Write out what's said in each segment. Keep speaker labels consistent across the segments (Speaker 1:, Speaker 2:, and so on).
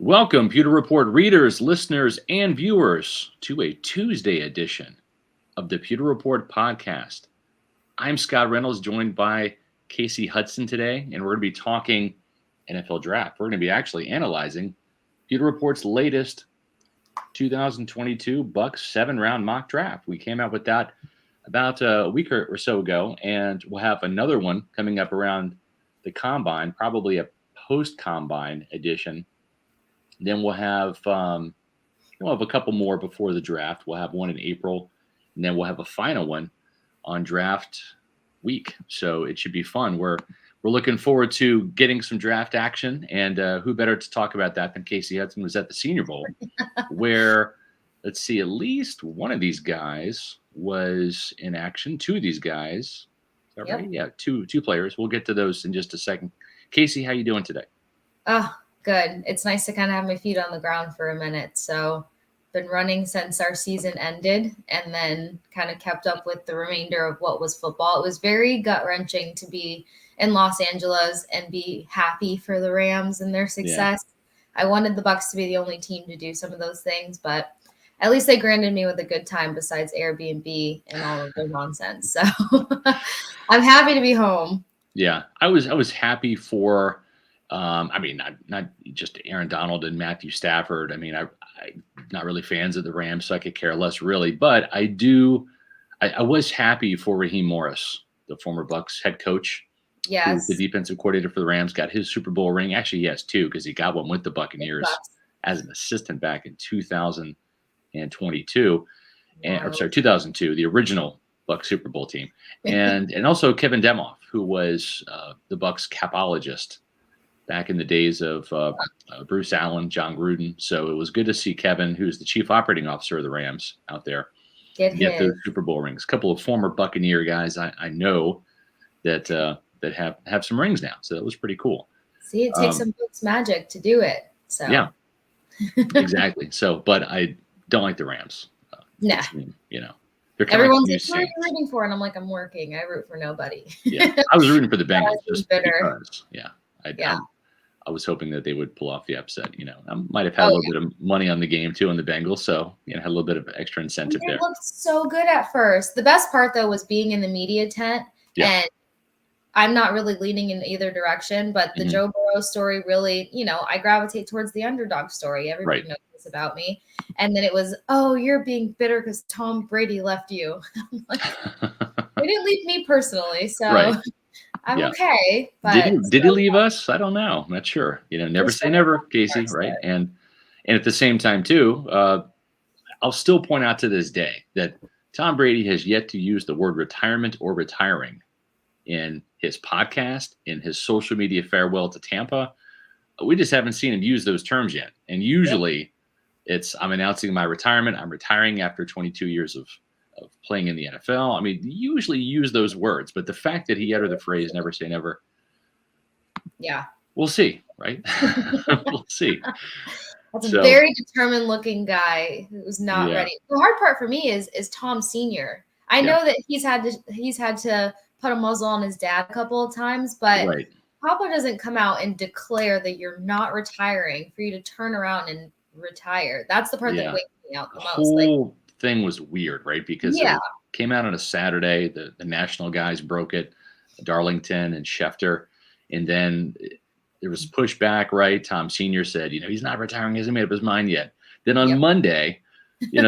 Speaker 1: Welcome, Pewter Report readers, listeners, and viewers to a Tuesday edition of the Pewter Report podcast. I'm Scott Reynolds, joined by Casey Hudson today, and we're going to be talking NFL draft. We're going to be actually analyzing Pewter Report's latest 2022 Bucs 7-round mock draft. We came out with that about a week or so ago, and we'll have another one coming up around the Combine, probably a post-Combine edition. Then we'll have a couple more before the draft. We'll have one in April, and then we'll have a final one on draft week. So it should be fun. We're looking forward to getting some draft action, and who better to talk about that than Casey Hudson, was at the Senior Bowl, where let's see, at least one of these guys was in action. Two of these guys, is that right? Yeah, two players. We'll get to those in just a second. Casey, how you doing today?
Speaker 2: Good. It's nice to kind of have my feet on the ground for a minute. So been running since our season ended and then kind of kept up with the remainder of what was football. It was very gut-wrenching to be in Los Angeles and be happy for the Rams and their success. Yeah. I wanted the Bucs to be the only team to do some of those things, but at least they granted me with a good time besides Airbnb and all of their nonsense. So I'm happy to be home.
Speaker 1: Yeah, I was happy for not just Aaron Donald and Matthew Stafford. I mean, I'm not really fans of the Rams, so I could care less really. But I was happy for Raheem Morris, the former Bucs head coach.
Speaker 2: Yes.
Speaker 1: The defensive coordinator for the Rams, got his Super Bowl ring. Actually, he has two because he got one with the Buccaneers as an assistant back in 2022. Wow. 2002, the original Bucs Super Bowl team. And also Kevin Demoff, who was the Bucs capologist back in the days of Bruce Allen, John Gruden. So it was good to see Kevin, who's the chief operating officer of the Rams, out there get those Super Bowl rings. A couple of former Buccaneer guys I know that have some rings now. So that was pretty cool.
Speaker 2: See, it takes some Bucs magic to do it. So
Speaker 1: yeah, exactly. So, but I don't like the Rams.
Speaker 2: Nah. Everyone's like, who are you rooting for? And I'm like, I'm working. I root for nobody.
Speaker 1: Yeah, I was rooting for the Bengals just
Speaker 2: bitter.
Speaker 1: Because. I was hoping that they would pull off the upset. I might have had a little bit of money on the game too on the Bengals, so had a little bit of extra incentive there.
Speaker 2: It looked so good at first. The best part though was being in the media tent, and I'm not really leaning in either direction. But the Joe Burrow story really, I gravitate towards the underdog story. Everybody knows this about me. And then it was, oh, you're being bitter because Tom Brady left you. I'm like, they didn't leave me personally, so. Right. I'm okay. But
Speaker 1: did he leave us? I don't know. I'm not sure. Never say never, Casey, right? And at the same time, too, I'll still point out to this day that Tom Brady has yet to use the word retirement or retiring in his podcast, in his social media farewell to Tampa. We just haven't seen him use those terms yet. And usually it's, I'm announcing my retirement. I'm retiring after 22 years of playing in the NFL. I mean, usually use those words, but the fact that he uttered the phrase "never say never," we'll see, right? We'll see.
Speaker 2: That's a very determined-looking guy who's not ready. The hard part for me is Tom Senior. I know that he's had to put a muzzle on his dad a couple of times, but Papa doesn't come out and declare that you're not retiring for you to turn around and retire. That's the part that wakes me out the most.
Speaker 1: Thing was weird, right? Because it came out on a Saturday. The national guys broke it, Darlington and Schefter, and then there was pushback, right? Tom Senior said, he's not retiring, he hasn't made up his mind yet. Then on Monday,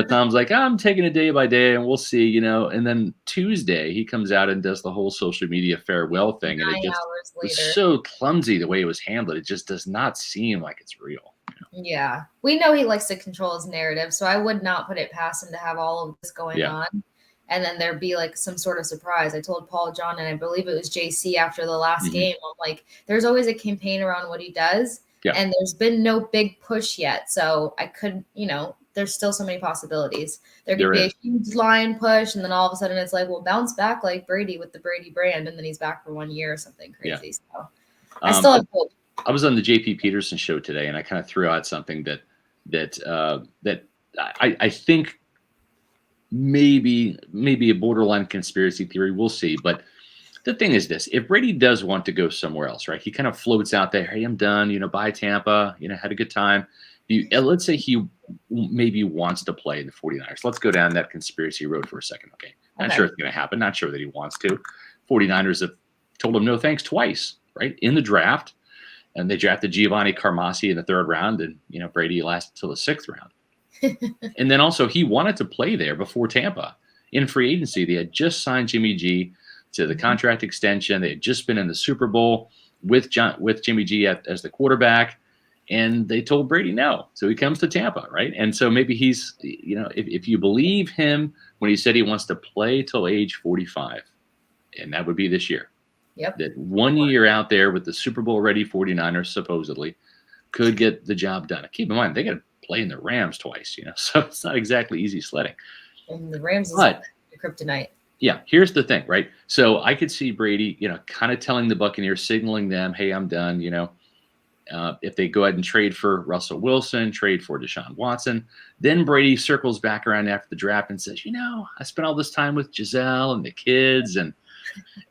Speaker 1: Tom's like, I'm taking it day by day and we'll see, and then Tuesday he comes out and does the whole social media farewell thing.
Speaker 2: 9
Speaker 1: and it just
Speaker 2: hours later.
Speaker 1: was so clumsy the way it was handled. It just does not seem like it's real.
Speaker 2: Yeah, we know he likes to control his narrative, so I would not put it past him to have all of this going on, and then there'd be like some sort of surprise. I told Paul John, and I believe it was JC after the last game, I'm like, there's always a campaign around what he does, and there's been no big push yet, so I could, there's still so many possibilities. There could be a huge line push, and then all of a sudden it's like, we'll bounce back like Brady with the Brady brand, and then he's back for 1 year or something crazy. So I still have hope.
Speaker 1: I was on the JP Peterson show today, and I kind of threw out something that I think maybe a borderline conspiracy theory. We'll see, but The thing is this: if Brady does want to go somewhere else, right? He kind of floats out there. Hey, I'm done. Bye Tampa. Had a good time. Let's say he maybe wants to play in the 49ers. Let's go down that conspiracy road for a second. Okay. Not sure it's going to happen. Not sure that he wants to. 49ers have told him no thanks twice, right? In the draft. And they drafted Giovanni Carmassi in the 3rd round. And, Brady lasted until the 6th round. And then also he wanted to play there before Tampa. In free agency, they had just signed Jimmy G to the contract extension. They had just been in the Super Bowl with Jimmy G as the quarterback. And they told Brady no. So he comes to Tampa, right? And so maybe he's, if you believe him when he said he wants to play till age 45, and that would be this year.
Speaker 2: Yep.
Speaker 1: That 1 year out there with the Super Bowl ready 49ers supposedly could get the job done. Keep in mind, they got to play in the Rams twice, so it's not exactly easy sledding.
Speaker 2: And the Rams is the kryptonite.
Speaker 1: Yeah, here's the thing, right? So I could see Brady, kind of telling the Buccaneers, signaling them, hey, I'm done, if they go ahead and trade for Russell Wilson, trade for Deshaun Watson, then Brady circles back around after the draft and says, I spent all this time with Giselle and the kids and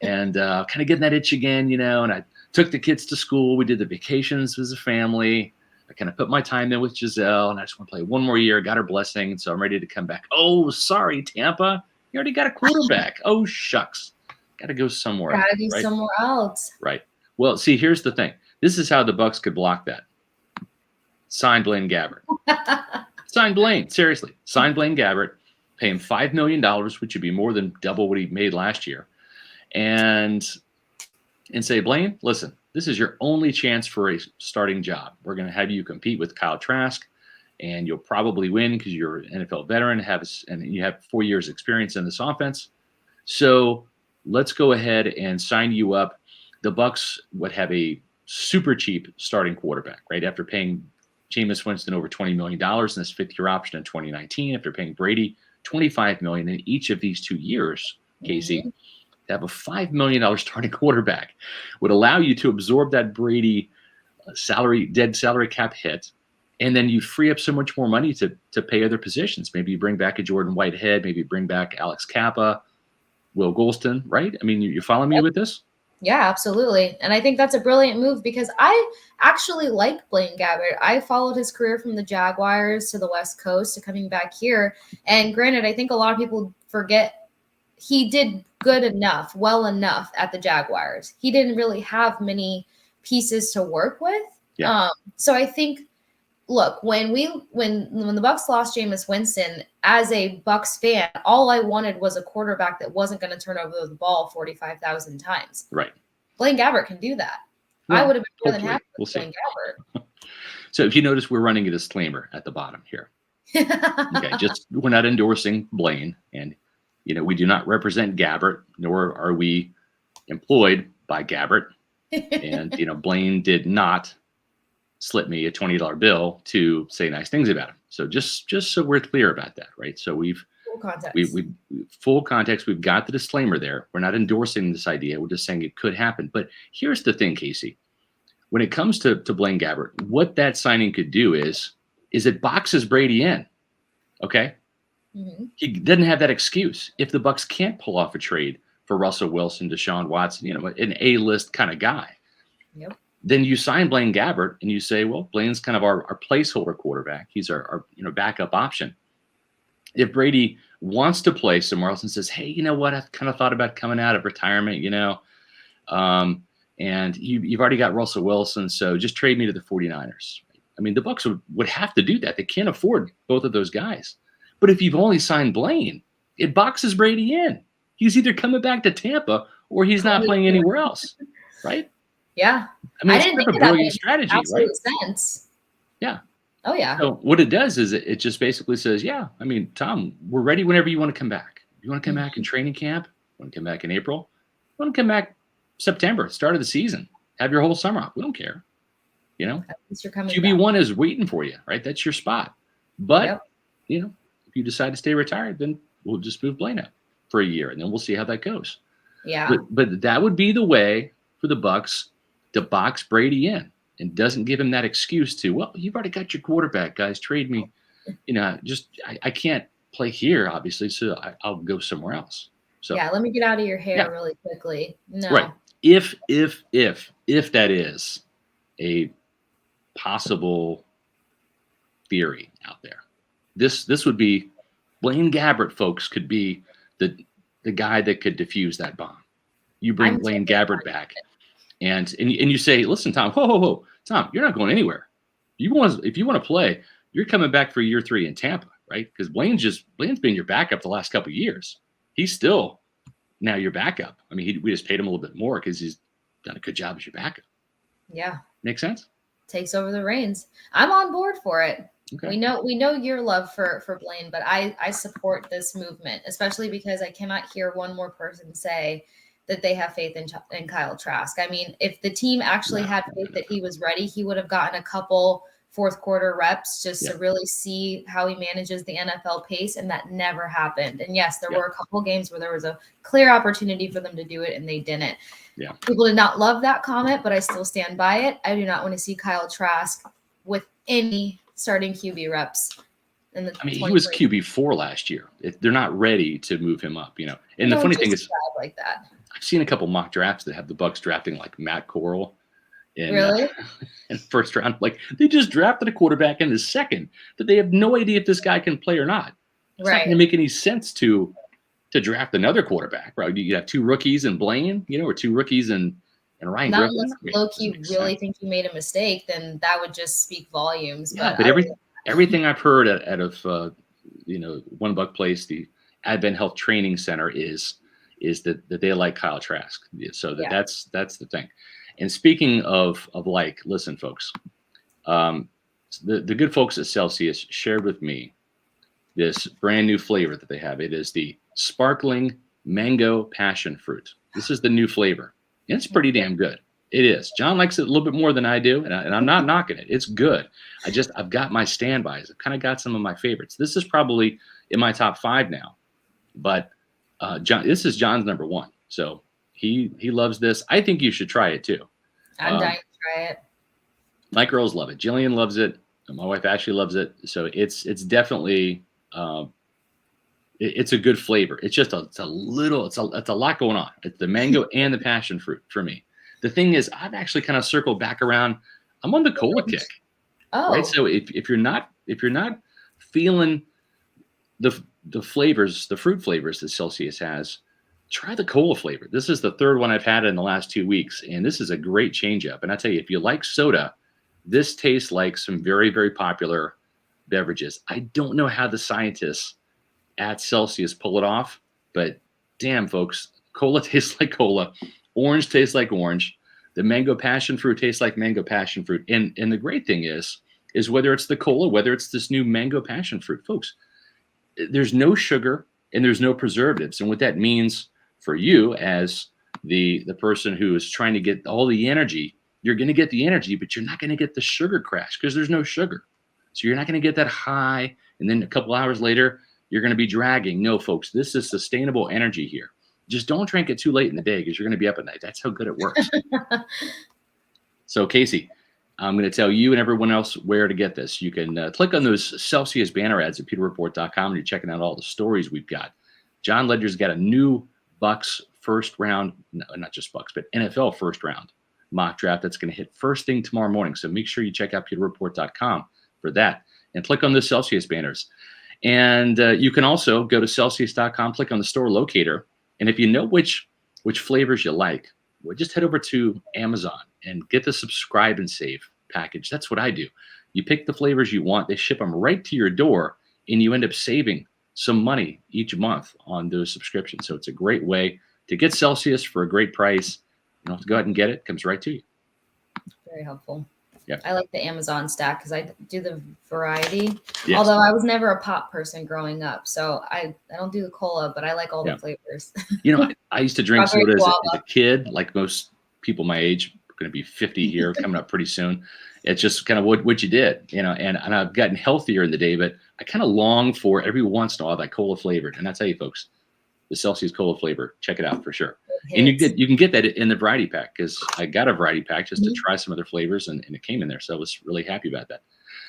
Speaker 1: kind of getting that itch again, and I took the kids to school. We did the vacations as a family. I kind of put my time in with Giselle, and I just want to play one more year. Got her blessing, and so I'm ready to come back. Oh, sorry, Tampa. You already got a quarterback. Oh, shucks. Got to go somewhere else.
Speaker 2: Got to go somewhere else.
Speaker 1: Right. Well, see, here's the thing. This is how the Bucs could block that. Sign Blaine Gabbert. Sign Blaine. Seriously. Sign Blaine Gabbert. Pay him $5 million, which would be more than double what he made last year. And say, Blaine, listen, this is your only chance for a starting job. We're going to have you compete with Kyle Trask, and you'll probably win because you're an NFL veteran and you have 4 years experience in this offense. So let's go ahead and sign you up. The Bucs would have a super cheap starting quarterback, right? After paying Jameis Winston over $20 million in this 5th-year option in 2019, after paying Brady $25 million in each of these 2 years, Casey, to have a $5 million starting quarterback would allow you to absorb that Brady dead salary cap hit, and then you free up so much more money to pay other positions. Maybe you bring back a Jordan Whitehead, maybe bring back Alex Kappa, Will Golston, right? I mean, you follow me with this?
Speaker 2: Yeah, absolutely. And I think that's a brilliant move because I actually like Blaine Gabbert. I followed his career from the Jaguars to the West Coast to coming back here. And granted, I think a lot of people forget he did well enough at the Jaguars. He didn't really have many pieces to work with.
Speaker 1: Yeah.
Speaker 2: So I think, look, when the Bucs lost Jameis Winston, as a Bucs fan, all I wanted was a quarterback that wasn't going to turn over the ball 45,000 times.
Speaker 1: Right.
Speaker 2: Blaine Gabbert can do that.
Speaker 1: Well,
Speaker 2: I would have been more than happy with Blaine Gabbert.
Speaker 1: So if you notice, we're running a disclaimer at the bottom here. Okay, we're not endorsing Blaine, and we do not represent Gabbert, nor are we employed by Gabbert. And Blaine did not slip me a $20 bill to say nice things about him. So just so we're clear about that, right? So we've full context. We've got the disclaimer there. We're not endorsing this idea. We're just saying it could happen. But here's the thing, Casey. When it comes to Blaine Gabbert, what that signing could do is it boxes Brady in. Okay. Mm-hmm. He doesn't have that excuse. If the Bucs can't pull off a trade for Russell Wilson, Deshaun Watson, an A-list kind of guy,
Speaker 2: yep,
Speaker 1: then you sign Blaine Gabbert and you say, well, Blaine's kind of our placeholder quarterback. He's our backup option. If Brady wants to play somewhere else and says, hey, you know what? I've kind of thought about coming out of retirement, and you've already got Russell Wilson, so just trade me to the 49ers. I mean, the Bucs would have to do that. They can't afford both of those guys. But if you've only signed Blaine, it boxes Brady in. He's either coming back to Tampa or he's not playing anywhere else, right?
Speaker 2: Yeah.
Speaker 1: I mean, it's a brilliant strategy, right?
Speaker 2: Sense.
Speaker 1: Yeah.
Speaker 2: Oh, yeah.
Speaker 1: So what it does is it just basically says, yeah, I mean, Tom, we're ready whenever you want to come back. You want to come back in training camp? Want to come back in April? You want to come back September, start of the season? Have your whole summer off. We don't care.
Speaker 2: At least you're coming
Speaker 1: QB1
Speaker 2: back.
Speaker 1: is waiting for you, right? That's your spot. But, if you decide to stay retired, then we'll just move Blaine out for a year, and then we'll see how that goes.
Speaker 2: Yeah.
Speaker 1: But that would be the way for the Bucs to box Brady in and doesn't give him that excuse to, well, you've already got your quarterback, guys. Trade me. I can't play here, obviously, so I'll go somewhere else. So
Speaker 2: yeah, let me get out of your hair really quickly. No.
Speaker 1: Right. If that is a possible theory out there, this would be Blaine Gabbert, folks, could be the guy that could defuse that bomb. You bring Blaine Gabbert back, and you say, listen, Tom, whoa, Tom, you're not going anywhere. If you want to play, you're coming back for year 3 in Tampa, right? Because Blaine's been your backup the last couple of years. He's still now your backup. I mean, we just paid him a little bit more because he's done a good job as your backup.
Speaker 2: Yeah.
Speaker 1: Makes sense?
Speaker 2: Takes over the reins. I'm on board for it.
Speaker 1: Okay.
Speaker 2: We know your love for Blaine, but I support this movement, especially because I cannot hear one more person say that they have faith in Kyle Trask. I mean, if the team actually had faith that he was ready, he would have gotten a couple fourth quarter reps just to really see how he manages the NFL pace, and that never happened. And yes, there were a couple games where there was a clear opportunity for them to do it, and they didn't.
Speaker 1: Yeah.
Speaker 2: People did not love that comment, but I still stand by it. I do not want to see Kyle Trask with any starting QB reps.
Speaker 1: He was QB4 last year. They're not ready to move him up, And the funny thing is,
Speaker 2: like that.
Speaker 1: I've seen a couple mock drafts that have the Bucs drafting like Matt Corral in first round. Like, they just drafted a quarterback in the second that they have no idea if this guy can play or not. It's not going to make any sense to draft another quarterback, right? You have 2 rookies and Blaine, or 2 rookies and Ryan
Speaker 2: Not
Speaker 1: Griffin.
Speaker 2: unless Loki really think you made a mistake, then that would just speak volumes.
Speaker 1: Yeah, but everything I've heard out of One Buck Place, the Advent Health Training Center, is that they like Kyle Trask. So that's the thing. And speaking of listen, folks, the good folks at Celsius shared with me this brand new flavor that they have. It is the sparkling mango passion fruit. This is the new flavor. And it's pretty damn good. It is. John likes it a little bit more than I do, and I'm not knocking it. It's good. I've got my standbys. I've kind of got some of my favorites. This is probably in my top 5 now, but this is John's number 1. So he loves this. I think you should try it too.
Speaker 2: I'm dying to try it.
Speaker 1: My girls love it. Jillian loves it. My wife Ashley loves it. So it's definitely it's a good flavor. It's just it's a lot going on. It's the mango and the passion fruit for me. The thing is, I've actually kind of circled back around. I'm on the cola kick.
Speaker 2: Oh,
Speaker 1: right. So if you're not feeling the flavors, the fruit flavors that Celsius has, try the cola flavor. This is the 3rd one I've had in the last 2 weeks, and this is a great change up. And I tell you, if you like soda, this tastes like some very, very popular beverages. I don't know how the scientists at Celsius pull it off, but damn, folks, cola tastes like cola. Orange tastes like orange. The mango passion fruit tastes like mango passion fruit. And the great thing is whether it's the cola, whether it's this new mango passion fruit, folks, there's no sugar and there's no preservatives. And what that means for you as the person who is trying to get all the energy, you're going to get the energy, but you're not going to get the sugar crash because there's no sugar. So you're not going to get that high. And then a couple hours later, you're going to be dragging. No, folks, this is sustainable energy here. Just don't drink it too late in the day because you're going to be up at night. That's how good it works. So, Casey, I'm going to tell you and everyone else where to get this. You can click on those Celsius banner ads at pewterreport.com, and you're checking out all the stories we've got. John Ledger's got a new Bucs first round, no, not just Bucs, but NFL first round mock draft that's going to hit first thing tomorrow morning. So make sure you check out pewterreport.com for that and click on the Celsius banners. And you can also go to Celsius.com, click on the store locator. And if you know which flavors you like, well, just head over to Amazon and get the subscribe and save package. That's what I do. You pick the flavors you want. They ship them right to your door, and you end up saving some money each month on those subscriptions. So it's a great way to get Celsius for a great price. You don't have to go out and get it. It comes right to you.
Speaker 2: Very helpful.
Speaker 1: Yeah.
Speaker 2: I like the Amazon stack because I do the variety.
Speaker 1: Yes.
Speaker 2: Although I was never a pop person growing up, so I don't do the cola, but I like all the flavors.
Speaker 1: I used to drink soda as a kid, like most people my age. Going to be 50 here, coming up pretty soon. It's just kind of what you did, and I've gotten healthier in the day, but I kind of long for every once in a while that cola flavored. And I tell you, folks, the Celsius cola flavor, check it out for sure. And you can get that in the variety pack, because I got a variety pack just to try some other flavors, and it came in there. So I was really happy about that.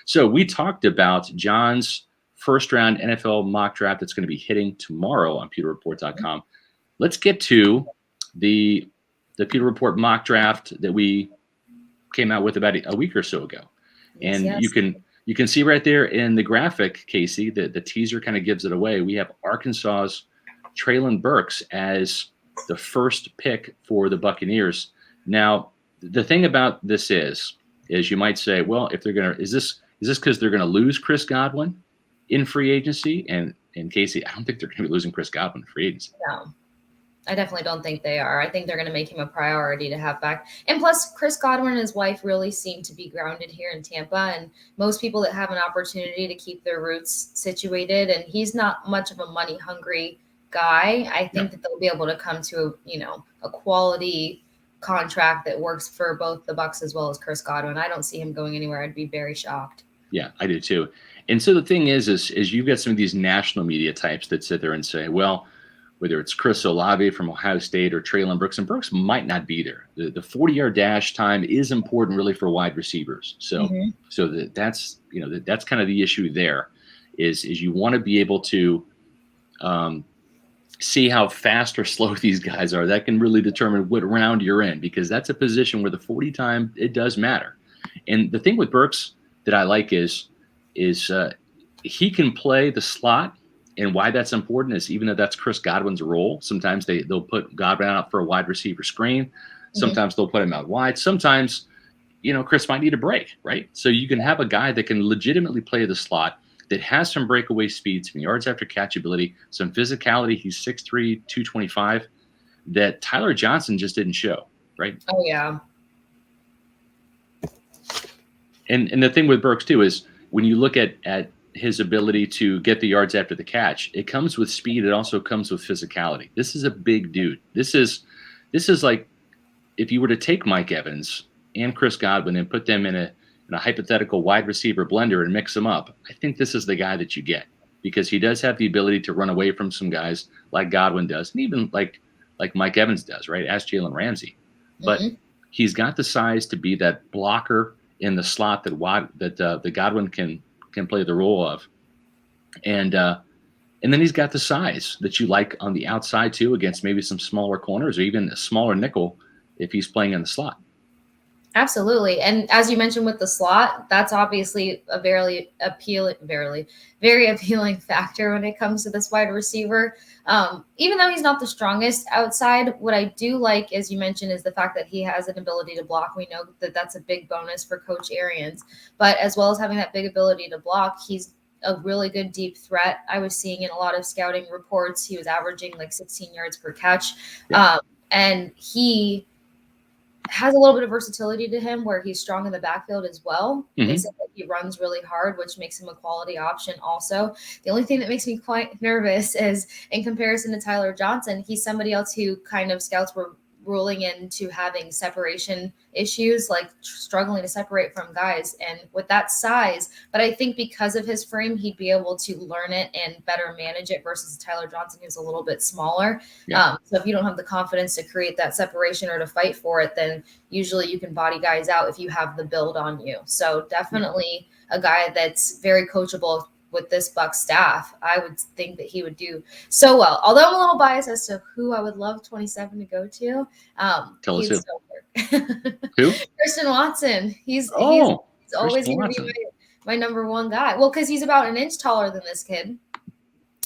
Speaker 1: So we talked about John's first round NFL mock draft that's going to be hitting tomorrow on pewterreport.com. let's get to the Pewter Report mock draft that we came out with about a week or so ago. And
Speaker 2: Yes.
Speaker 1: you can see right there in the graphic, Casey, the teaser kind of gives it away. We have Arkansas's Treylon Burks as the first pick for the Buccaneers. Now, the thing about this is you might say, well, if they're gonna, is this because they're gonna lose Chris Godwin in free agency? And Casey, I don't think they're gonna be losing Chris Godwin in free agency.
Speaker 2: No, I definitely don't think they are. I think they're going to make him a priority to have back. And plus, Chris Godwin and his wife really seem to be grounded here in Tampa. And most people that have an opportunity to keep their roots situated, and he's not much of a money hungry guy, I think that they'll be able to come to a quality contract that works for both the Bucs as well as Chris Godwin. I don't see him going anywhere. I'd be very shocked.
Speaker 1: Yeah, I do too. And so the thing is you've got some of these national media types that sit there and say, well, whether it's Chris Olave from Ohio State or Treylon Burks, and Burks might not be there. The 40-yard dash time is important really for wide receivers. So that's that's kind of the issue there is you want to be able to see how fast or slow these guys are. That can really determine what round you're in, because that's a position where the 40 time, it does matter. And the thing with Burks that I like is he can play the slot. And why that's important is even though that's Chris Godwin's role, sometimes they'll put Godwin out for a wide receiver screen. Sometimes they'll put him out wide. Sometimes, Chris might need a break, right? So you can have a guy that can legitimately play the slot, that has some breakaway speed, some yards after catch ability, some physicality. He's 6'3", 225, that Tyler Johnson just didn't show, right?
Speaker 2: Oh, yeah.
Speaker 1: And the thing with Burks, too, is when you look at his ability to get the yards after the catch, it comes with speed. It also comes with physicality. This is a big dude. This is like if you were to take Mike Evans and Chris Godwin and put them in a hypothetical wide receiver blender and mix them up, I think this is the guy that you get, because he does have the ability to run away from some guys like Godwin does, and even like Mike Evans does, right? Ask Jalen Ramsey. But he's got the size to be that blocker in the slot that the Godwin can play the role of, and then he's got the size that you like on the outside too, against maybe some smaller corners or even a smaller nickel if he's playing in the slot.
Speaker 2: Absolutely. And as you mentioned with the slot, that's obviously a very appealing factor when it comes to this wide receiver. Even though he's not the strongest outside, what I do like, as you mentioned, is the fact that he has an ability to block. We know that that's a big bonus for Coach Arians, but as well as having that big ability to block, he's a really good deep threat. I was seeing in a lot of scouting reports, he was averaging like 16 yards per catch. And he has a little bit of versatility to him where he's strong in the backfield as well. They say that he runs really hard, which makes him a quality option also. The only thing that makes me quite nervous is, in comparison to Tyler Johnson, he's somebody else who kind of scouts were ruling into having separation issues, like struggling to separate from guys. And with that size, but I think because of his frame, he'd be able to learn it and better manage it versus Tyler Johnson, who's a little bit smaller. So if you don't have the confidence to create that separation or to fight for it, then usually you can body guys out if you have the build on you. So definitely a guy that's very coachable with this Bucs staff. I would think that he would do so well. Although I'm a little biased as to who I would love 27 to go to.
Speaker 1: Tell us
Speaker 2: who.
Speaker 1: Who?
Speaker 2: Christian Watson. He's always going to be my number one guy. Well, because he's about an inch taller than this kid.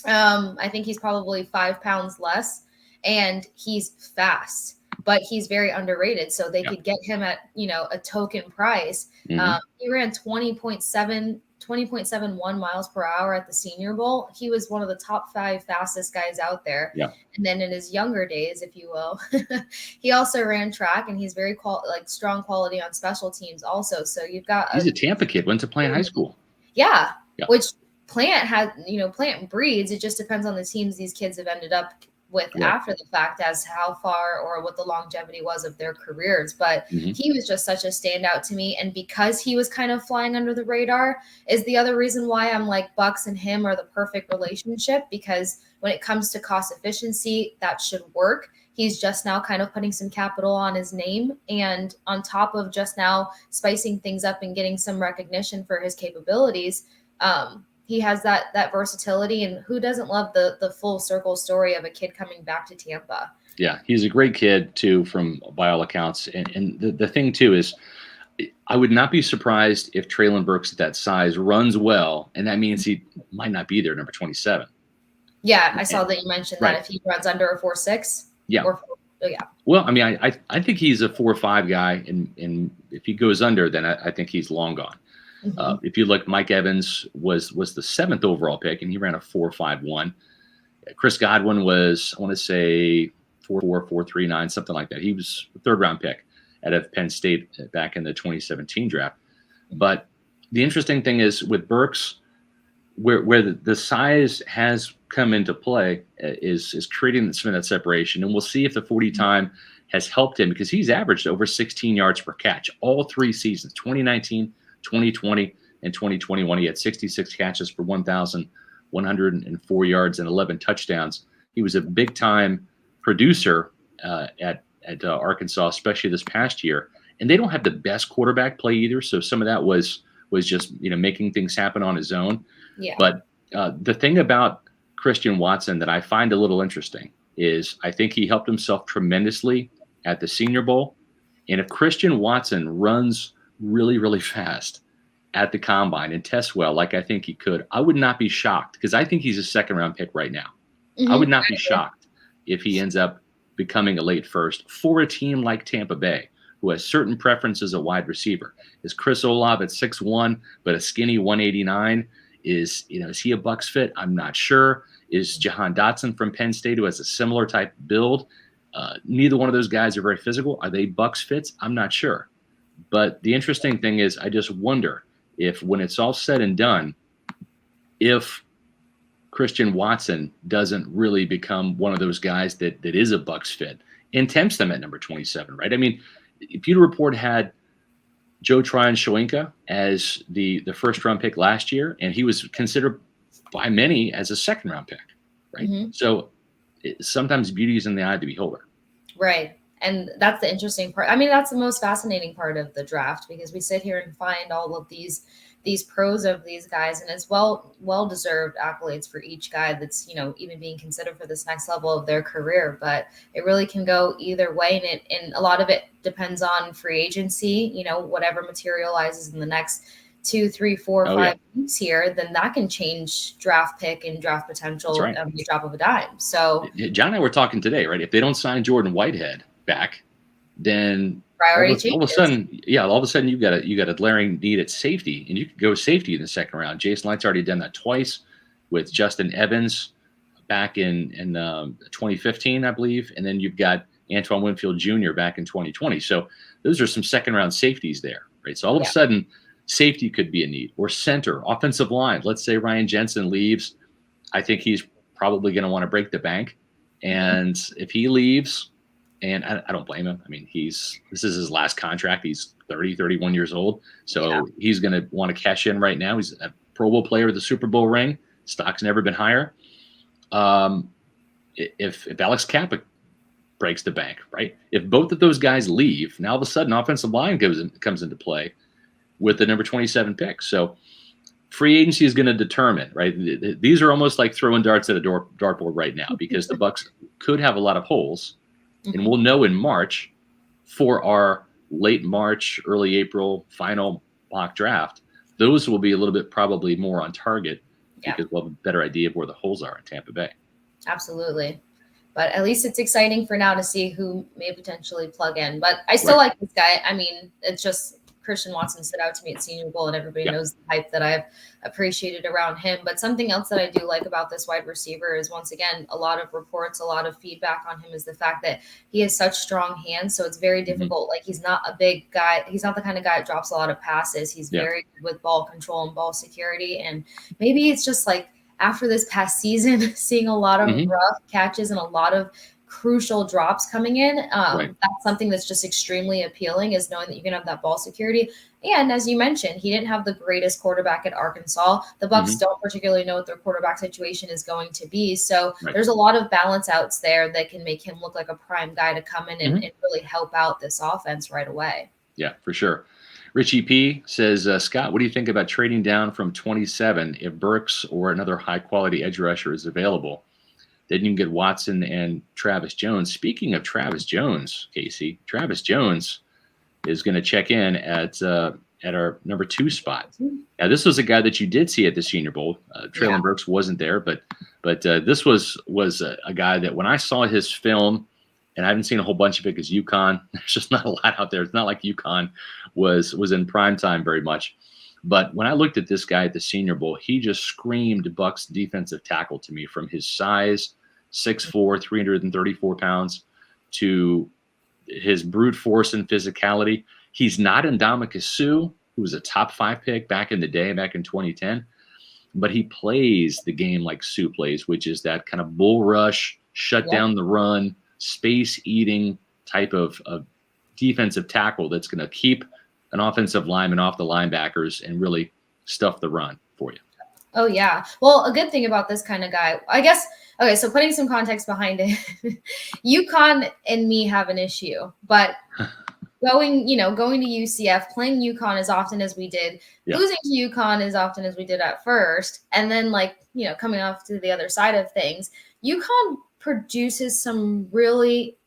Speaker 2: I think he's probably 5 pounds less, and he's fast, but he's very underrated. So they could get him at, a token price. He ran 20.71 miles per hour at the Senior Bowl. He was one of the top 5 fastest guys out there. And then in his younger days, if you will, he also ran track, and he's very strong quality on special teams also. So you've got
Speaker 1: he's a Tampa kid, went to play in high school.
Speaker 2: Which Plant had, Plant breeds. It just depends on the teams these kids have ended up with after the fact as how far or what the longevity was of their careers. But he was just such a standout to me. And because he was kind of flying under the radar is the other reason why I'm like Bucs and him are the perfect relationship, because when it comes to cost efficiency, that should work. He's just now kind of putting some capital on his name, and on top of just now spicing things up and getting some recognition for his capabilities. he has that versatility, and who doesn't love the full circle story of a kid coming back to Tampa?
Speaker 1: Yeah, he's a great kid too, by all accounts. And the thing too is, I would not be surprised if Treylon Burks at that size runs well, and that means he might not be there, number 27.
Speaker 2: Yeah, I saw that you mentioned
Speaker 1: right.
Speaker 2: that if he runs under a 4.6.
Speaker 1: Yeah.
Speaker 2: Yeah.
Speaker 1: Well, I mean, I think he's a 4.5 guy, and if he goes under, then I think he's long gone. If you look, Mike Evans was the 7th overall pick, and he ran a 4.51. Chris Godwin was, I want to say, 4.4, 4.39, something like that. He was a 3rd round pick out of Penn State back in the 2017 draft. But the interesting thing is with Burks, where the size has come into play is creating some of that separation. And we'll see if the 40 time has helped him, because he's averaged over 16 yards per catch all 3 seasons, 2019, 2020, and 2021. He had 66 catches for 1,104 yards and 11 touchdowns. He was a big-time producer at Arkansas, especially this past year. And they don't have the best quarterback play either, so some of that was just making things happen on his own.
Speaker 2: Yeah.
Speaker 1: But the thing about Christian Watson that I find a little interesting is I think he helped himself tremendously at the Senior Bowl. And if Christian Watson runs really, really fast at the Combine and tests well, like I think he could, I would not be shocked, because I think he's a 2nd round pick right now. I would not be shocked if he ends up becoming a late first for a team like Tampa Bay, who has certain preferences at wide receiver. Is Chris Olave at 6'1", but a skinny 189? Is he a Bucs fit? I'm not sure. Is Jahan Dotson from Penn State, who has a similar type build? Neither one of those guys are very physical. Are they Bucs fits? I'm not sure. But the interesting thing is, I just wonder if, when it's all said and done, if Christian Watson doesn't really become one of those guys that is a Bucs fit and tempts them at number 27, right? I mean, Pewter Report had Joe Tryon-Shoyinka as the 1st round pick last year, and he was considered by many as a 2nd round pick, right? So sometimes beauty is in the eye of the beholder.
Speaker 2: Right. And that's the interesting part. I mean, that's the most fascinating part of the draft, because we sit here and find all of these pros of these guys, and it's well-deserved accolades for each guy that's, even being considered for this next level of their career. But it really can go either way. And a lot of it depends on free agency, whatever materializes in the next 2, 3, 4, 5 weeks here, then that can change draft pick and draft potential at the drop of a dime. So
Speaker 1: John and I were talking today, right? If they don't sign Jordan Whitehead back, then all of a sudden you got a glaring need at safety, and you could go safety in the 2nd round. Jason Light's already done that twice with Justin Evans back in 2015, I believe, and then you've got Antoine Winfield Jr. back in 2020. So those are some 2nd round safeties there, right? So all of a sudden, safety could be a need, or center, offensive line. Let's say Ryan Jensen leaves. I think he's probably going to want to break the bank, and if he leaves. And I don't blame him. I mean, this is his last contract. He's 31 years old. So he's going to want to cash in right now. He's a Pro Bowl player with a Super Bowl ring. Stock's never been higher. If Alex Kappa breaks the bank, right? If both of those guys leave, now all of a sudden offensive line comes into play with the number 27 pick. So free agency is going to determine, right? These are almost like throwing darts at a dartboard right now, because the Bucs could have a lot of holes. And we'll know in March, for our late March, early April final mock draft. Those will be a little bit probably more on target, because we'll have a better idea of where the holes are in Tampa Bay.
Speaker 2: Absolutely. But at least it's exciting for now to see who may potentially plug in. But I still like this guy. I mean, it's just Christian Watson stood out to me at Senior Bowl, and everybody knows the hype that I've appreciated around him. But something else that I do like about this wide receiver is, once again, a lot of reports, a lot of feedback on him is the fact that he has such strong hands. So it's very difficult. Like, he's not a big guy. He's not the kind of guy that drops a lot of passes. He's very good with ball control and ball security. And maybe it's just like, after this past season, seeing a lot of rough catches and a lot of crucial drops coming in. That's something that's just extremely appealing, is knowing that you can have that ball security. And as you mentioned, he didn't have the greatest quarterback at Arkansas. The Bucs don't particularly know what their quarterback situation is going to be. So there's a lot of balance outs there that can make him look like a prime guy to come in and really help out this offense right away.
Speaker 1: Yeah, for sure. Richie P says, Scott, what do you think about trading down from 27 if Burks or another high-quality edge rusher is available? Then you can get Watson and Travis Jones. Speaking of Travis Jones, Casey, Travis Jones is going to check in at our number 2 spot. Now, this was a guy that you did see at the Senior Bowl. Treylon Burks wasn't there, but this was a guy that when I saw his film, and I haven't seen a whole bunch of it because UConn, there's just not a lot out there. It's not like UConn was in prime time very much. But when I looked at this guy at the Senior Bowl, he just screamed Bucs defensive tackle to me, from his size, 6'4", 334 pounds, to his brute force and physicality. He's not Ndamukong Suh, who was a top 5 pick back in the day, back in 2010, but he plays the game like Suh plays, which is that kind of bull rush, shut down the run, space-eating type of defensive tackle that's going to keep an offensive lineman off the linebackers and really stuff the run for you.
Speaker 2: Oh, yeah. Well, a good thing about this kind of guy, I guess, okay, so putting some context behind it, UConn and me have an issue, but going to UCF, playing UConn as often as we did, losing to UConn as often as we did at first, and then coming off to the other side of things, UConn produces some really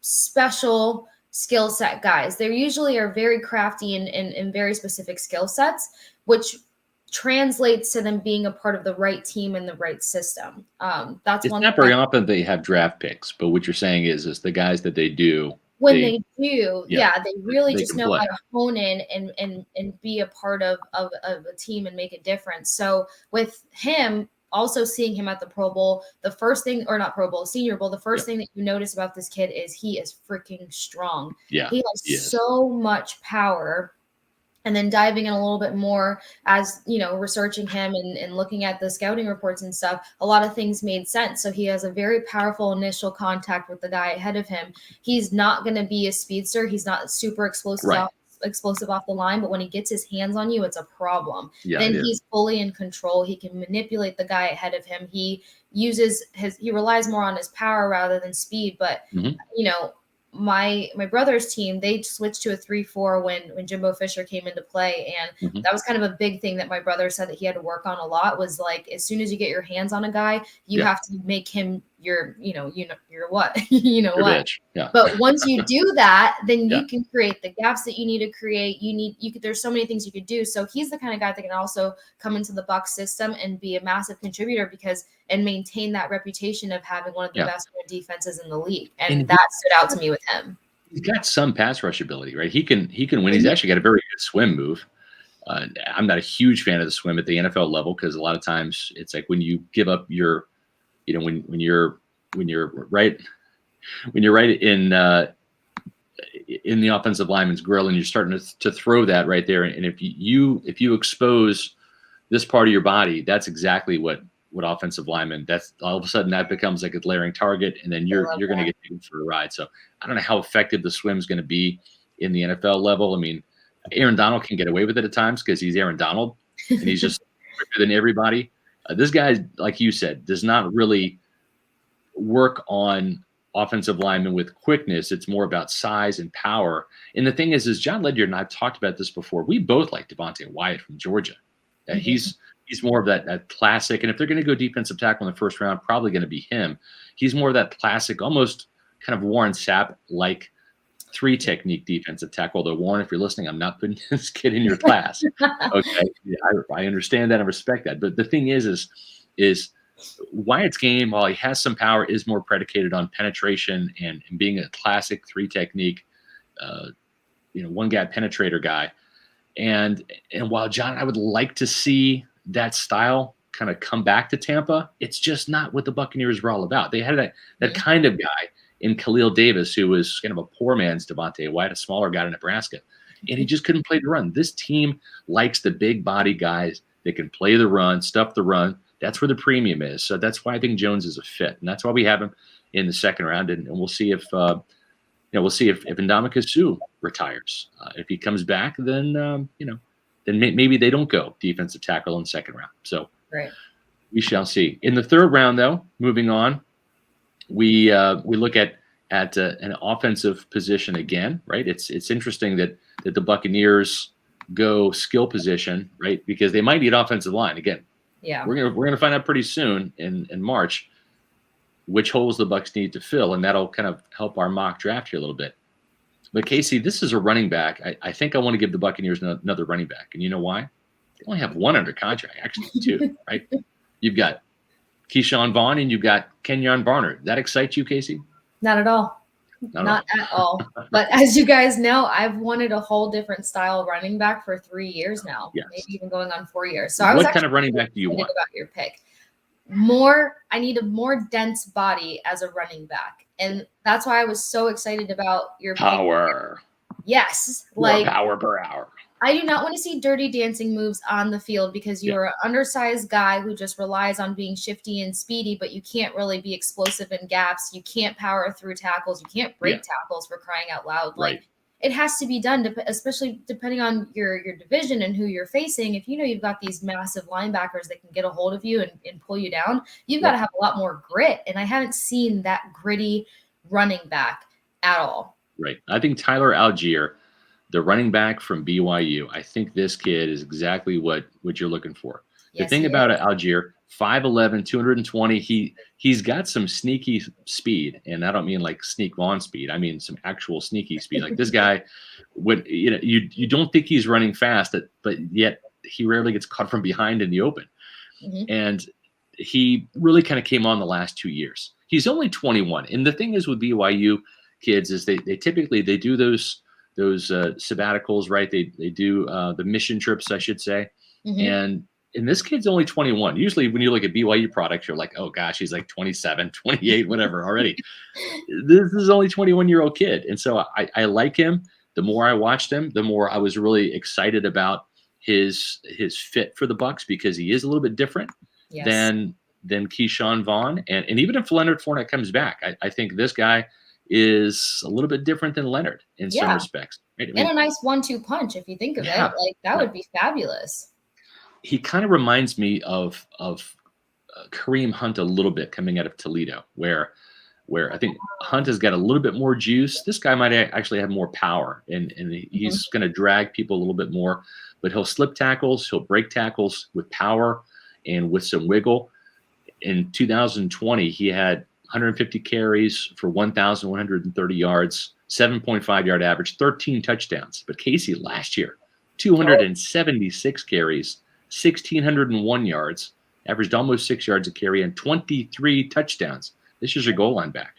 Speaker 2: special skill set guys. They usually are very crafty in very specific skill sets, which translates to them being a part of the right team and the right system. It's
Speaker 1: not very often they have draft picks, but what you're saying is the guys that they do.
Speaker 2: When they do, they really just know
Speaker 1: play.
Speaker 2: how to hone in and be a part of a team and make a difference. So with him, also seeing him at the Pro Bowl, the first thing, or not Pro Bowl, Senior Bowl, the first thing that you notice about this kid is he is freaking strong.
Speaker 1: Yeah,
Speaker 2: he has so much power. And then diving in a little bit more as, researching him and looking at the scouting reports and stuff, a lot of things made sense. So he has a very powerful initial contact with the guy ahead of him. He's not going to be a speedster. He's not super explosive off the line, but when he gets his hands on you, it's a problem. Then he's fully in control. He can manipulate the guy ahead of him. He relies more on his power rather than speed. But, my brother's team, they switched to a 3-4 when Jimbo Fisher came into play. And that was kind of a big thing that my brother said that he had to work on a lot, was like, as soon as you get your hands on a guy, you have to make him your what, your
Speaker 1: bitch. Yeah.
Speaker 2: But once you do that, then you can create the gaps that you need to create. There's so many things you could do. So he's the kind of guy that can also come into the Bucs system and be a massive contributor and maintain that reputation of having one of the best defenses in the league. And that stood out to me with him.
Speaker 1: He's got some pass rush ability, right? He can win. He's actually got a very good swim move. I'm not a huge fan of the swim at the NFL level, because a lot of times it's like when you give up your, when you're right in the offensive lineman's grill and you're starting to throw that right there, and if you expose this part of your body, that's exactly what offensive linemen, that's all of a sudden that becomes like a glaring target, and then you're going to get taken for a ride. So I don't know how effective the swim is going to be in the NFL level. I mean, Aaron Donald can get away with it at times because he's Aaron Donald and he's just quicker than everybody. This guy, like you said, does not really work on offensive linemen with quickness. It's more about size and power. And the thing is John Ledyard and I've talked about this before. We both like Devontae Wyatt from Georgia. He's more of that classic. And if they're going to go defensive tackle in the first round, probably going to be him. He's more of that classic, almost kind of Warren Sapp-like 3-technique defensive tackle. Although, Warren, if you're listening, I'm not putting this kid in your class. Okay. Yeah, I understand that and respect that. But the thing is Wyatt's game, while he has some power, is more predicated on penetration and being a classic 3-technique, one-gap penetrator guy. And while, John, I would like to see that style kind of come back to Tampa, it's just not what the Buccaneers were all about. They had that kind of guy in Khalil Davis, who was kind of a poor man's Devontae Wyatt, a smaller guy in Nebraska, and he just couldn't play the run. This team likes the big body guys that can play the run, stuff the run. That's where the premium is. So that's why I think Jones is a fit, and that's why we have him in the second round. And we'll see if Ndamukong Suh retires. If he comes back, then then maybe they don't go defensive tackle in the second round. So we shall see. In the third round, though, moving on, we look at at an offensive position again, right? It's interesting that the Buccaneers go skill position, right? Because they might need offensive line again.
Speaker 2: Yeah,
Speaker 1: we're gonna find out pretty soon in March which holes the Bucs need to fill, and that'll kind of help our mock draft here a little bit. But Casey, this is a running back. I think I want to give the Buccaneers another running back, and you know why? They only have one under contract, actually two, right? You've got Keyshawn Vaughn and you've got Kenyon Barnard. That excites you, Casey?
Speaker 2: not at all. Not at all. But as you guys know, I've wanted a whole different style running back for 3 years now,
Speaker 1: yes.
Speaker 2: maybe even going on 4 years. So what
Speaker 1: kind of running back do you want?
Speaker 2: About your pick. I need a more dense body as a running back. And that's why I was so excited about your
Speaker 1: power.
Speaker 2: Pick. Yes.
Speaker 1: More power per hour.
Speaker 2: I do not want to see dirty dancing moves on the field because you're an undersized guy who just relies on being shifty and speedy, but you can't really be explosive in gaps. You can't power through tackles. You can't break tackles, for crying out loud.
Speaker 1: Right.
Speaker 2: It has to be done, especially depending on your division and who you're facing. If you know you've got these massive linebackers that can get a hold of you and pull you down, you've got to have a lot more grit. And I haven't seen that gritty running back at all.
Speaker 1: Right. I think Tyler Allgeier, the running back from BYU, I think this kid is exactly what you're looking for. Yes, the thing about Allgeier, 5'11", 220, he's got some sneaky speed, and I don't mean like sneak Vaughn speed. I mean some actual sneaky speed. Like this guy, you don't think he's running fast, but yet he rarely gets caught from behind in the open. Mm-hmm. And he really kind of came on the last 2 years. He's only 21, and the thing is with BYU kids is they typically do those sabbaticals, right? They do the mission trips, I should say. Mm-hmm. And this kid's only 21. Usually when you look at BYU products, you're like, oh gosh, he's like 27, 28, whatever already. This is only 21-year-old kid. And so I like him. The more I watched him, the more I was really excited about his fit for the Bucs, because he is a little bit different than Keyshawn Vaughn. And even if Leonard Fournette comes back, I think this guy is a little bit different than Leonard in some respects. Right?
Speaker 2: And a nice 1-2 punch, if you think of it. Like that would be fabulous.
Speaker 1: He kind of reminds me of Kareem Hunt a little bit coming out of Toledo, where I think Hunt has got a little bit more juice. This guy might actually have more power, and he's going to drag people a little bit more. But he'll slip tackles, he'll break tackles with power and with some wiggle. In 2020, he had 150 carries for 1,130 yards, 7.5 yard average, 13 touchdowns. But Casey, last year, 276 carries, 1,601 yards, averaged almost 6 yards a carry, and 23 touchdowns. This is your goal line back.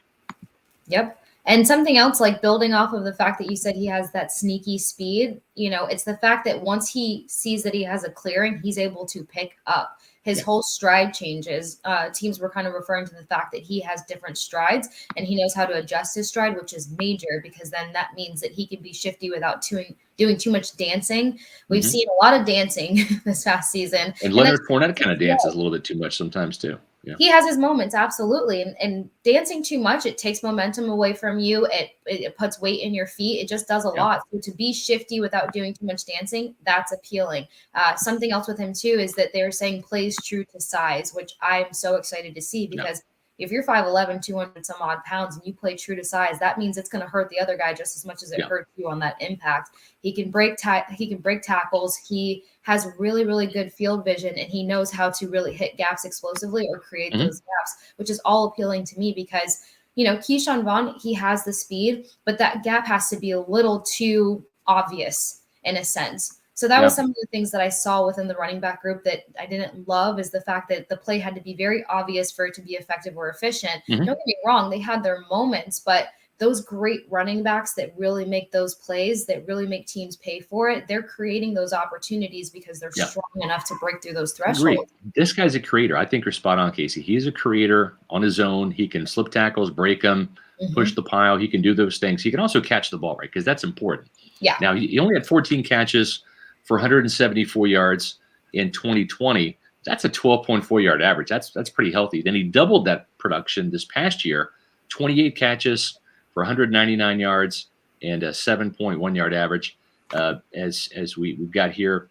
Speaker 2: Yep. And something else, like building off of the fact that you said he has that sneaky speed, it's the fact that once he sees that he has a clearing, he's able to pick up. His whole stride changes. Teams were kind of referring to the fact that he has different strides and he knows how to adjust his stride, which is major, because then that means that he can be shifty without doing too much dancing. We've seen a lot of dancing this past season.
Speaker 1: And Leonard Fournette kind of dances a little bit too much sometimes too. Yeah.
Speaker 2: He has his moments, absolutely. And dancing too much, it takes momentum away from you. It puts weight in your feet. It just does a lot. So to be shifty without doing too much dancing, that's appealing. Something else with him too is that they're saying plays true to size, which I'm so excited to see, because if you're 5'11", 200 some odd pounds and you play true to size, that means it's going to hurt the other guy just as much as it hurts you on that impact. He can break tackles. He has really, really good field vision, and he knows how to really hit gaps explosively or create those gaps, which is all appealing to me because, Keyshawn Vaughn, he has the speed, but that gap has to be a little too obvious in a sense. So that was some of the things that I saw within the running back group that I didn't love, is the fact that the play had to be very obvious for it to be effective or efficient. Don't get me wrong, they had their moments, but those great running backs that really make those plays, that really make teams pay for it, they're creating those opportunities because they're strong enough to break through those thresholds.
Speaker 1: Agreed. This guy's a creator. I think you're spot on, Casey. He's a creator on his own. He can slip tackles, break them, push the pile. He can do those things. He can also catch the ball, right? Because that's important. Yeah. Now, he only had 14 catches for 174 yards in 2020. That's a 12.4 yard average. That's pretty healthy. Then he doubled that production this past year, 28 catches for 199 yards and a 7.1 yard average. As we've got here,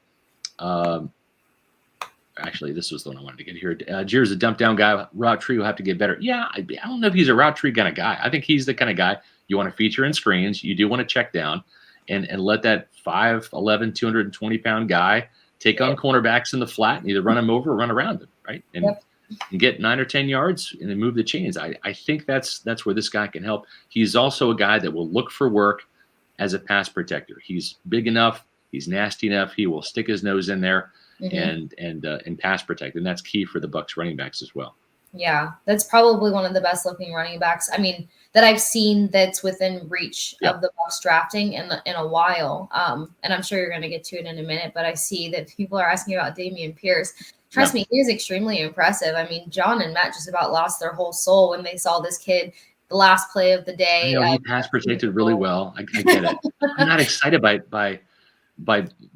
Speaker 1: Actually, this was the one I wanted to get here. Jeer's a dump down guy. Route tree will have to get better. Yeah, I don't know if he's a route tree kind of guy. I think he's the kind of guy you want to feature in screens. You do want to check down and let that 5'11", 220-pound guy take on cornerbacks in the flat and either run him over or run around him, right? And get 9 or 10 yards and then move the chains. I think that's where this guy can help. He's also a guy that will look for work as a pass protector. He's big enough. He's nasty enough. He will stick his nose in there and pass protect. And that's key for the Bucs running backs as well.
Speaker 2: Yeah, that's probably one of the best looking running backs. I mean, that I've seen that's within reach of the Bucs drafting in a while. And I'm sure you're going to get to it in a minute, but I see that people are asking about Dameon Pierce. Trust me, he is extremely impressive. I mean, John and Matt just about lost their whole soul when they saw this kid the last play of the day.
Speaker 1: He pass protected really well. I get it. I'm not excited by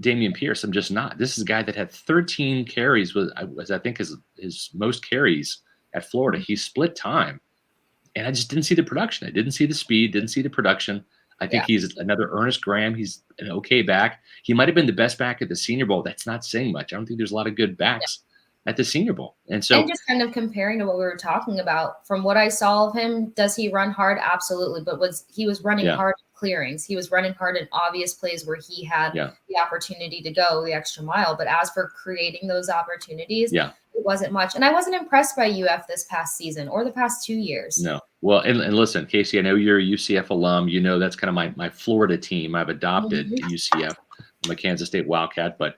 Speaker 1: Dameon Pierce. I'm just not. This is a guy that had 13 carries was I think his most carries at Florida. He split time, and I just didn't see the production. I didn't see the speed. Didn't see the production. I think he's another Ernest Graham. He's an okay back. He might have been the best back at the Senior Bowl. That's not saying much. I don't think there's a lot of good backs at the Senior Bowl. And so,
Speaker 2: just kind of comparing to what we were talking about, from what I saw of him, does he run hard? Absolutely. But he was running hard in clearings. He was running hard in obvious plays where he had the opportunity to go the extra mile. But as for creating those opportunities, it wasn't much. And I wasn't impressed by UF this past season or the past 2 years.
Speaker 1: No. Well, and listen, Casey, I know you're a UCF alum. You know that's kind of my Florida team. I've adopted UCF. I'm a Kansas State Wildcat, but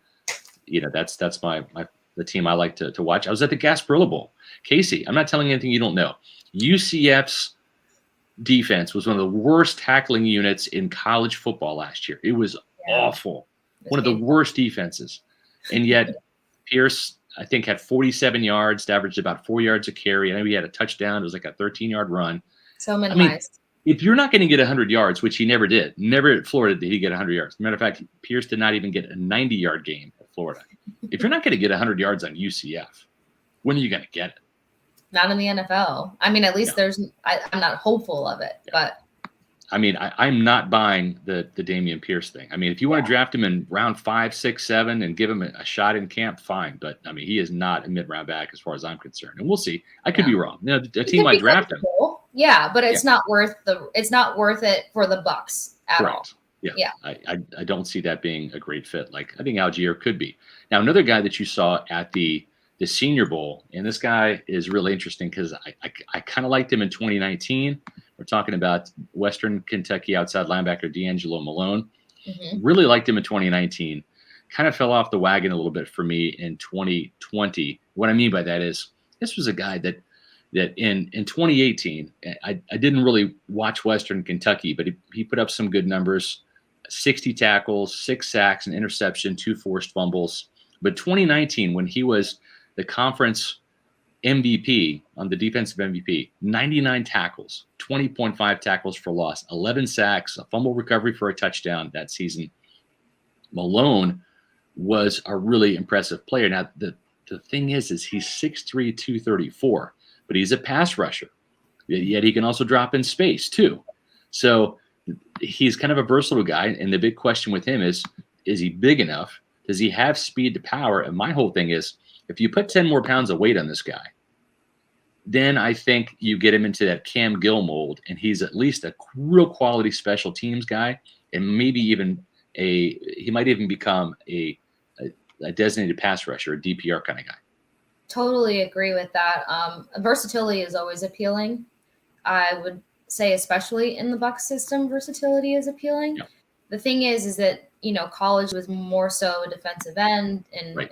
Speaker 1: that's the team I like to watch. I was at the Gasparilla Bowl. Casey, I'm not telling you anything you don't know. UCF's defense was one of the worst tackling units in college football last year. It was awful. One of the worst defenses. And yet Pierce, I think, had 47 yards, averaged about 4 yards a carry. I know he had a touchdown. It was like a 13-yard run.
Speaker 2: So minimized.
Speaker 1: If you're not going to get 100 yards, which he never did, never at Florida did he get 100 yards. Matter of fact, Pierce did not even get a 90-yard game at Florida. If you're not going to get 100 yards on UCF, when are you going to get it?
Speaker 2: Not in the NFL. I mean, at least I'm not hopeful of it, but.
Speaker 1: I mean, I'm not buying the Dameon Pierce thing. I mean, if you want to draft him in round 5, 6, 7 and give him a shot in camp, fine. But I mean, he is not a mid-round back as far as I'm concerned. And we'll see. I could be wrong. The team might draft him.
Speaker 2: Yeah, but it's not worth it for the Bucs at all.
Speaker 1: Yeah. I don't see that being a great fit. Like, I think Allgeier could be. Now, another guy that you saw at the Senior Bowl, and this guy is really interesting because I kind of liked him in 2019. We're talking about Western Kentucky outside linebacker D'Angelo Malone. Really liked him in 2019. Kind of fell off the wagon a little bit for me in 2020. What I mean by that is this was a guy that in 2018, I didn't really watch Western Kentucky, but he put up some good numbers, 60 tackles, 6 sacks, an interception, 2 forced fumbles. But 2019, when he was the conference MVP on the defensive MVP, 99 tackles, 20.5 tackles for loss, 11 sacks, a fumble recovery for a touchdown that season. Malone was a really impressive player. Now, the thing is he's 6'3", 234, but he's a pass rusher. Yet he can also drop in space too. So he's kind of a versatile guy. And the big question with him is he big enough? Does he have speed to power? And my whole thing is, if you put 10 more pounds of weight on this guy, then I think you get him into that Cam Gill mold, and he's at least a real quality special teams guy, and maybe even he might even become a designated pass rusher, a DPR kind of guy.
Speaker 2: Totally agree with that. Versatility is always appealing. I would say, especially in the Bucs system, versatility is appealing. Yeah. The thing is that, college was more so a defensive end in a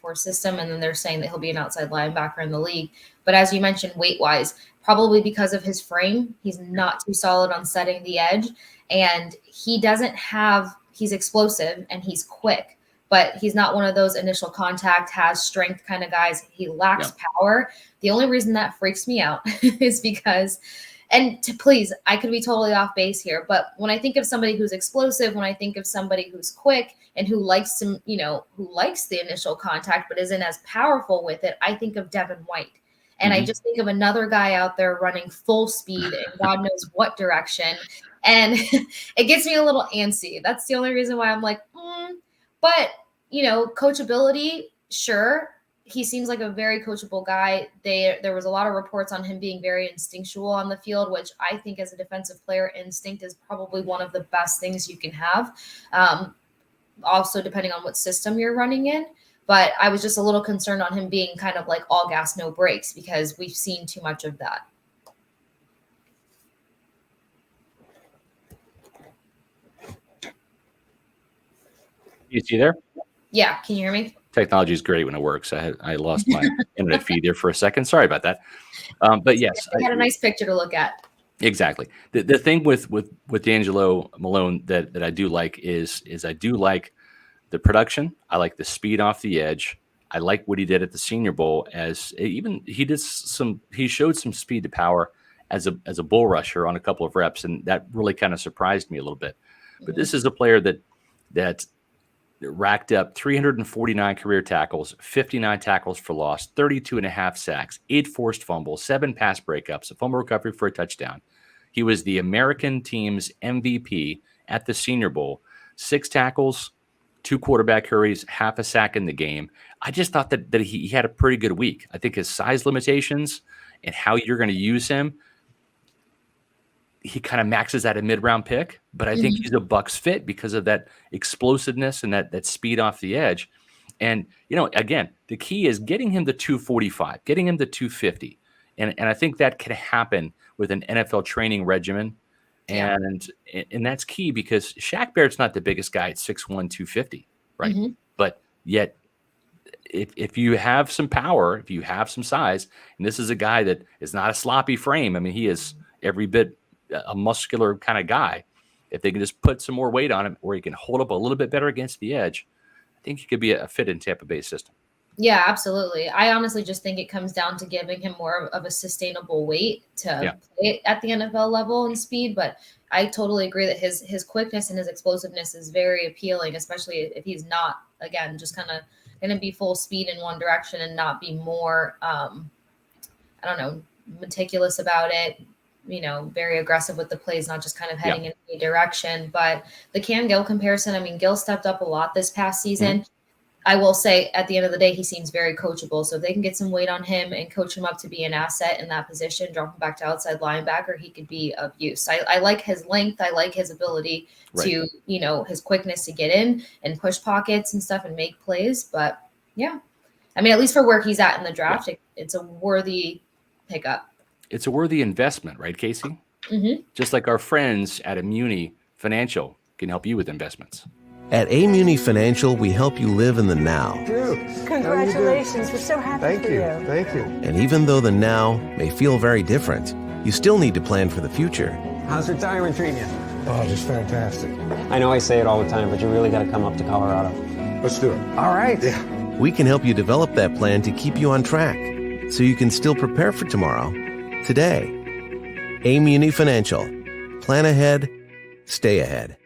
Speaker 2: 3-4 system, and then they're saying that he'll be an outside linebacker in the league. But as you mentioned, weight-wise, probably because of his frame, he's not too solid on setting the edge, and he's explosive and he's quick, but he's not one of those initial contact, has strength kind of guys. He lacks power. The only reason that freaks me out is because – and please, I could be totally off base here, but when I think of somebody who's explosive, when I think of somebody who's quick and who likes who likes the initial contact but isn't as powerful with it, I think of Devin White. And I just think of another guy out there running full speed in God knows what direction. And it gets me a little antsy. That's the only reason why I'm like, But, coachability, sure. he seems like a very coachable guy. There was a lot of reports on him being very instinctual on the field, which I think as a defensive player, instinct is probably one of the best things you can have. Also, depending on what system you're running in. But I was just a little concerned on him being kind of like all gas, no brakes, because we've seen too much of that.
Speaker 1: You see there?
Speaker 2: Yeah. Can you hear me?
Speaker 1: Technology is great when it works. I lost my internet feed there for a second. Sorry about that. But yes,
Speaker 2: I had a nice picture to look at.
Speaker 1: Exactly. The thing with D'Angelo Malone that I do like is I do like the production. I like the speed off the edge. I like what he did at the Senior Bowl, as even he showed some speed to power as a bull rusher on a couple of reps, and that really kind of surprised me a little bit. But this is a player that racked up 349 career tackles, 59 tackles for loss, 32.5 sacks, 8 forced fumbles, 7 pass breakups, a fumble recovery for a touchdown. He was the American team's MVP at the Senior Bowl. 6 tackles, 2 quarterback hurries, half a sack in the game. I just thought that he had a pretty good week. I think his size limitations and how you're going to use him, he kind of maxes at a mid-round pick, but I think he's a Bucs fit because of that explosiveness and that speed off the edge. And, again, the key is getting him to 245, getting him to 250. And I think that can happen with an NFL training regimen. And that's key because Shaq Barrett's not the biggest guy at 6'1", 250, right? But yet, if you have some power, if you have some size, and this is a guy that is not a sloppy frame. I mean, he is every bit a muscular kind of guy. If they can just put some more weight on him, or he can hold up a little bit better against the edge, I think he could be a fit in Tampa Bay's system.
Speaker 2: Yeah, absolutely. I honestly just think it comes down to giving him more of a sustainable weight to play at the NFL level and speed. But I totally agree that his quickness and his explosiveness is very appealing, especially if he's not, again, just kind of going to be full speed in one direction and not be more, meticulous about it. Very aggressive with the plays, not just kind of heading in any direction. But the Cam Gill comparison, I mean, Gill stepped up a lot this past season. I will say at the end of the day, he seems very coachable. So if they can get some weight on him and coach him up to be an asset in that position, drop him back to outside linebacker, he could be of use. I like his length. I like his ability to, his quickness to get in and push pockets and stuff and make plays. But yeah, I mean, at least for where he's at in the draft, it's a worthy pickup.
Speaker 1: It's a worthy investment, right, Casey? Just like our friends at Immuni Financial can help you with investments.
Speaker 3: At Amuni Financial, we help you live in the now.
Speaker 4: Congratulations. We're so happy for you.
Speaker 3: Thank you. And even though the now may feel very different, you still need to plan for the future.
Speaker 5: How's retirement treating you?
Speaker 6: Oh, just fantastic.
Speaker 5: I know I say it all the time, but you really got to come up to Colorado.
Speaker 6: Let's do it.
Speaker 5: All right.
Speaker 6: Yeah.
Speaker 3: We can help you develop that plan to keep you on track so you can still prepare for tomorrow today. Amuni Financial. Plan ahead, stay ahead.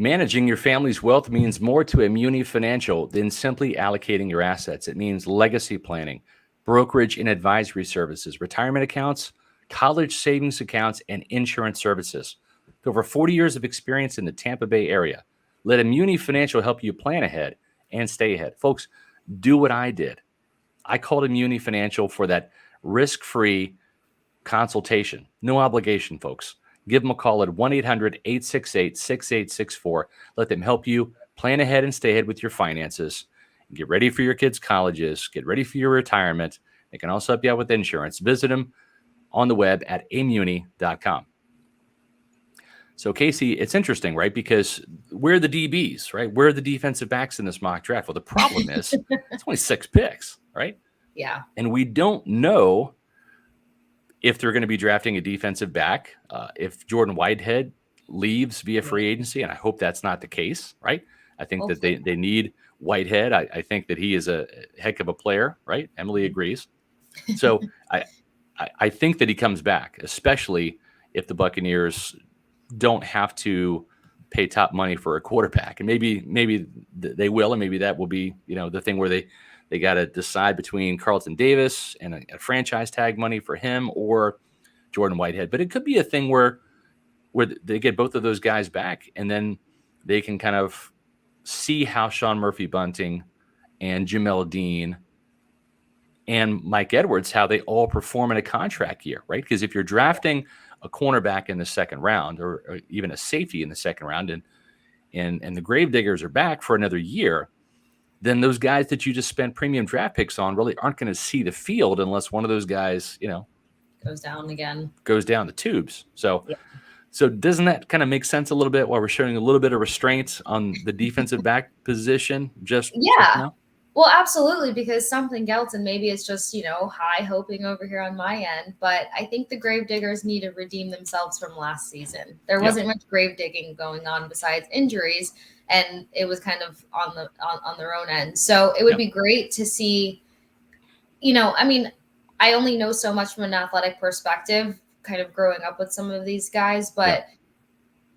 Speaker 1: Managing your family's wealth means more to Immuni Financial than simply allocating your assets. It means legacy planning, brokerage and advisory services, retirement accounts, college savings accounts, and insurance services. With over 40 years of experience in the Tampa Bay area, let Immuni Financial help you plan ahead and stay ahead. Folks, do what I did. I called Immuni Financial for that risk-free consultation. No obligation, folks. Give them a call at 1-800-868-6864. Let them help you plan ahead and stay ahead with your finances. Get ready for your kids' colleges. Get ready for your retirement. They can also help you out with insurance. Visit them on the web at amuni.com. So, Casey, it's interesting, right? Because we're the DBs, right? We're the defensive backs in this mock draft. Well, the problem is it's only 6 picks, right?
Speaker 2: Yeah.
Speaker 1: And we don't know if they're going to be drafting a defensive back, if Jordan Whitehead leaves via free agency, and I hope that's not the case, right? I think that they need Whitehead. I think that he is a heck of a player, right? Emily agrees. So I think that he comes back, especially if the Buccaneers don't have to pay top money for a quarterback. And maybe they will, and maybe that will be, the thing where they got to decide between Carlton Davis and a franchise tag money for him or Jordan Whitehead. But it could be a thing where they get both of those guys back, and then they can kind of see how Sean Murphy-Bunting and Jamel Dean and Mike Edwards, how they all perform in a contract year, right? Because if you're drafting a cornerback in the second round or even a safety in the second round and the Gravediggers are back for another year, then those guys that you just spent premium draft picks on really aren't going to see the field unless one of those guys,
Speaker 2: goes down again,
Speaker 1: goes down the tubes. So doesn't that kind of make sense a little bit while we're showing a little bit of restraint on the defensive back position?
Speaker 2: Well, absolutely, because something else, and maybe it's just, high hoping over here on my end, but I think the Gravediggers need to redeem themselves from last season. There wasn't much grave digging going on besides injuries, and it was kind of on their own end. So it would be great to see, I only know so much from an athletic perspective, kind of growing up with some of these guys, but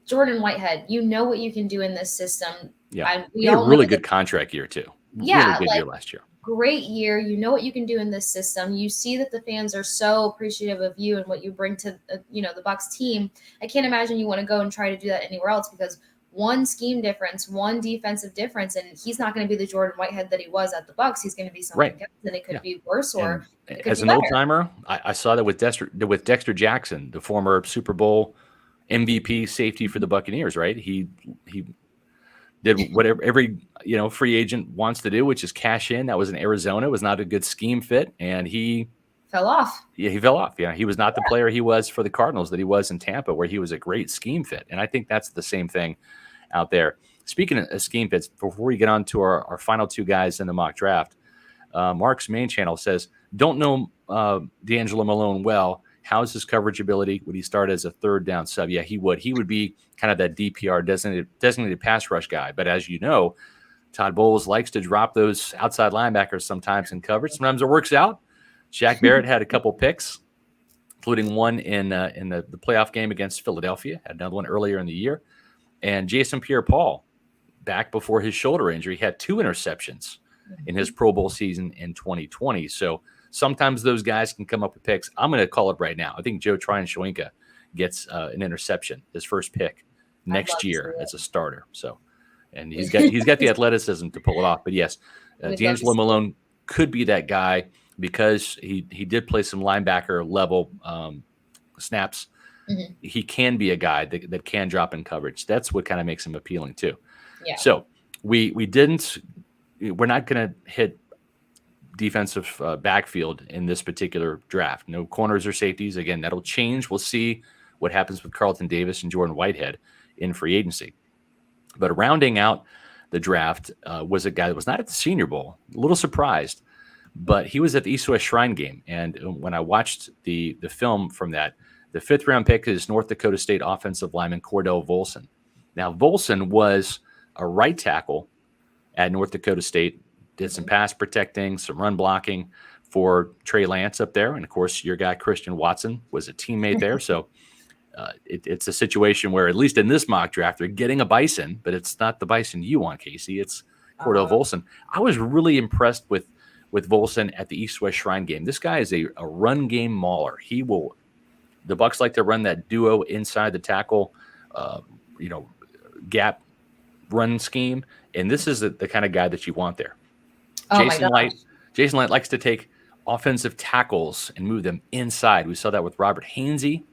Speaker 2: Jordan Whitehead, what you can do in this system.
Speaker 1: Yeah, he had a really good contract year too.
Speaker 2: Yeah,
Speaker 1: really good year last year.
Speaker 2: Great year. You know what you can do in this system. You see that the fans are so appreciative of you and what you bring to the Bucs team. I can't imagine you want to go and try to do that anywhere else because one scheme difference, one defensive difference, and he's not going to be the Jordan Whitehead that he was at the Bucs. He's going to be something else, and it could be worse or it could
Speaker 1: as
Speaker 2: be
Speaker 1: an
Speaker 2: better.
Speaker 1: old timer, I saw that with Dexter Jackson, the former Super Bowl MVP safety for the Buccaneers. Right, he did whatever every free agent wants to do, which is cash in. That was in Arizona. It was not a good scheme fit, and he
Speaker 2: fell off.
Speaker 1: Yeah, he fell off. Yeah, he was not the player he was for the Cardinals that he was in Tampa, where he was a great scheme fit. And I think that's the same thing out there. Speaking of scheme fits, before we get on to our final two guys in the mock draft, Mark's main channel says, don't know D'Angelo Malone well. How's his coverage ability? Would he start as a third down sub? Yeah, he would. He would be kind of that DPR designated pass rush guy. But as you know, Todd Bowles likes to drop those outside linebackers sometimes in coverage. Sometimes it works out. Shaq Barrett had a couple picks, including one in the playoff game against Philadelphia. Had another one earlier in the year. And Jason Pierre-Paul, back before his shoulder injury, had 2 interceptions in his Pro Bowl season in 2020. So sometimes those guys can come up with picks. I'm going to call it right now. I think Joe Tryon-Shoyinka gets an interception, his first pick next year as a starter. So, and he's got the athleticism to pull it off. But yes, D'Angelo Malone could be that guy because he did play some linebacker level snaps. Mm-hmm. He can be a guy that can drop in coverage. That's what kind of makes him appealing too. Yeah. So we're not going to hit defensive backfield in this particular draft. No corners or safeties. Again, that'll change. We'll see what happens with Carlton Davis and Jordan Whitehead in free agency. But rounding out the draft was a guy that was not at the Senior Bowl. A little surprised, but he was at the East-West Shrine game. And when I watched the film from that, the 5th round pick is North Dakota State offensive lineman Cordell Volson. Now, Volson was a right tackle at North Dakota State, did some pass protecting, some run blocking for Trey Lance up there. And, of course, your guy Christian Watson was a teammate there. So it's a situation where, at least in this mock draft, they're getting a Bison, but it's not the Bison you want, Casey. It's Cordell Volson. I was really impressed with Volson at the East-West Shrine game. This guy is a run game mauler. The Bucs like to run that duo inside the tackle, gap run scheme, and this is the kind of guy that you want there. Jason Light likes to take offensive tackles and move them inside. We saw that with Robert Hainsey,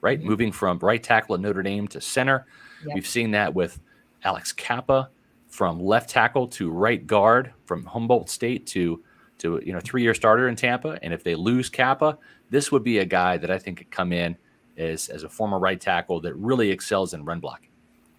Speaker 1: right? Mm-hmm. Moving from right tackle at Notre Dame to center. Yep. We've seen that with Alex Kappa from left tackle to right guard, from Humboldt State to 3-year starter in Tampa. And if they lose Kappa, this would be a guy that I think could come in as a former right tackle that really excels in run blocking.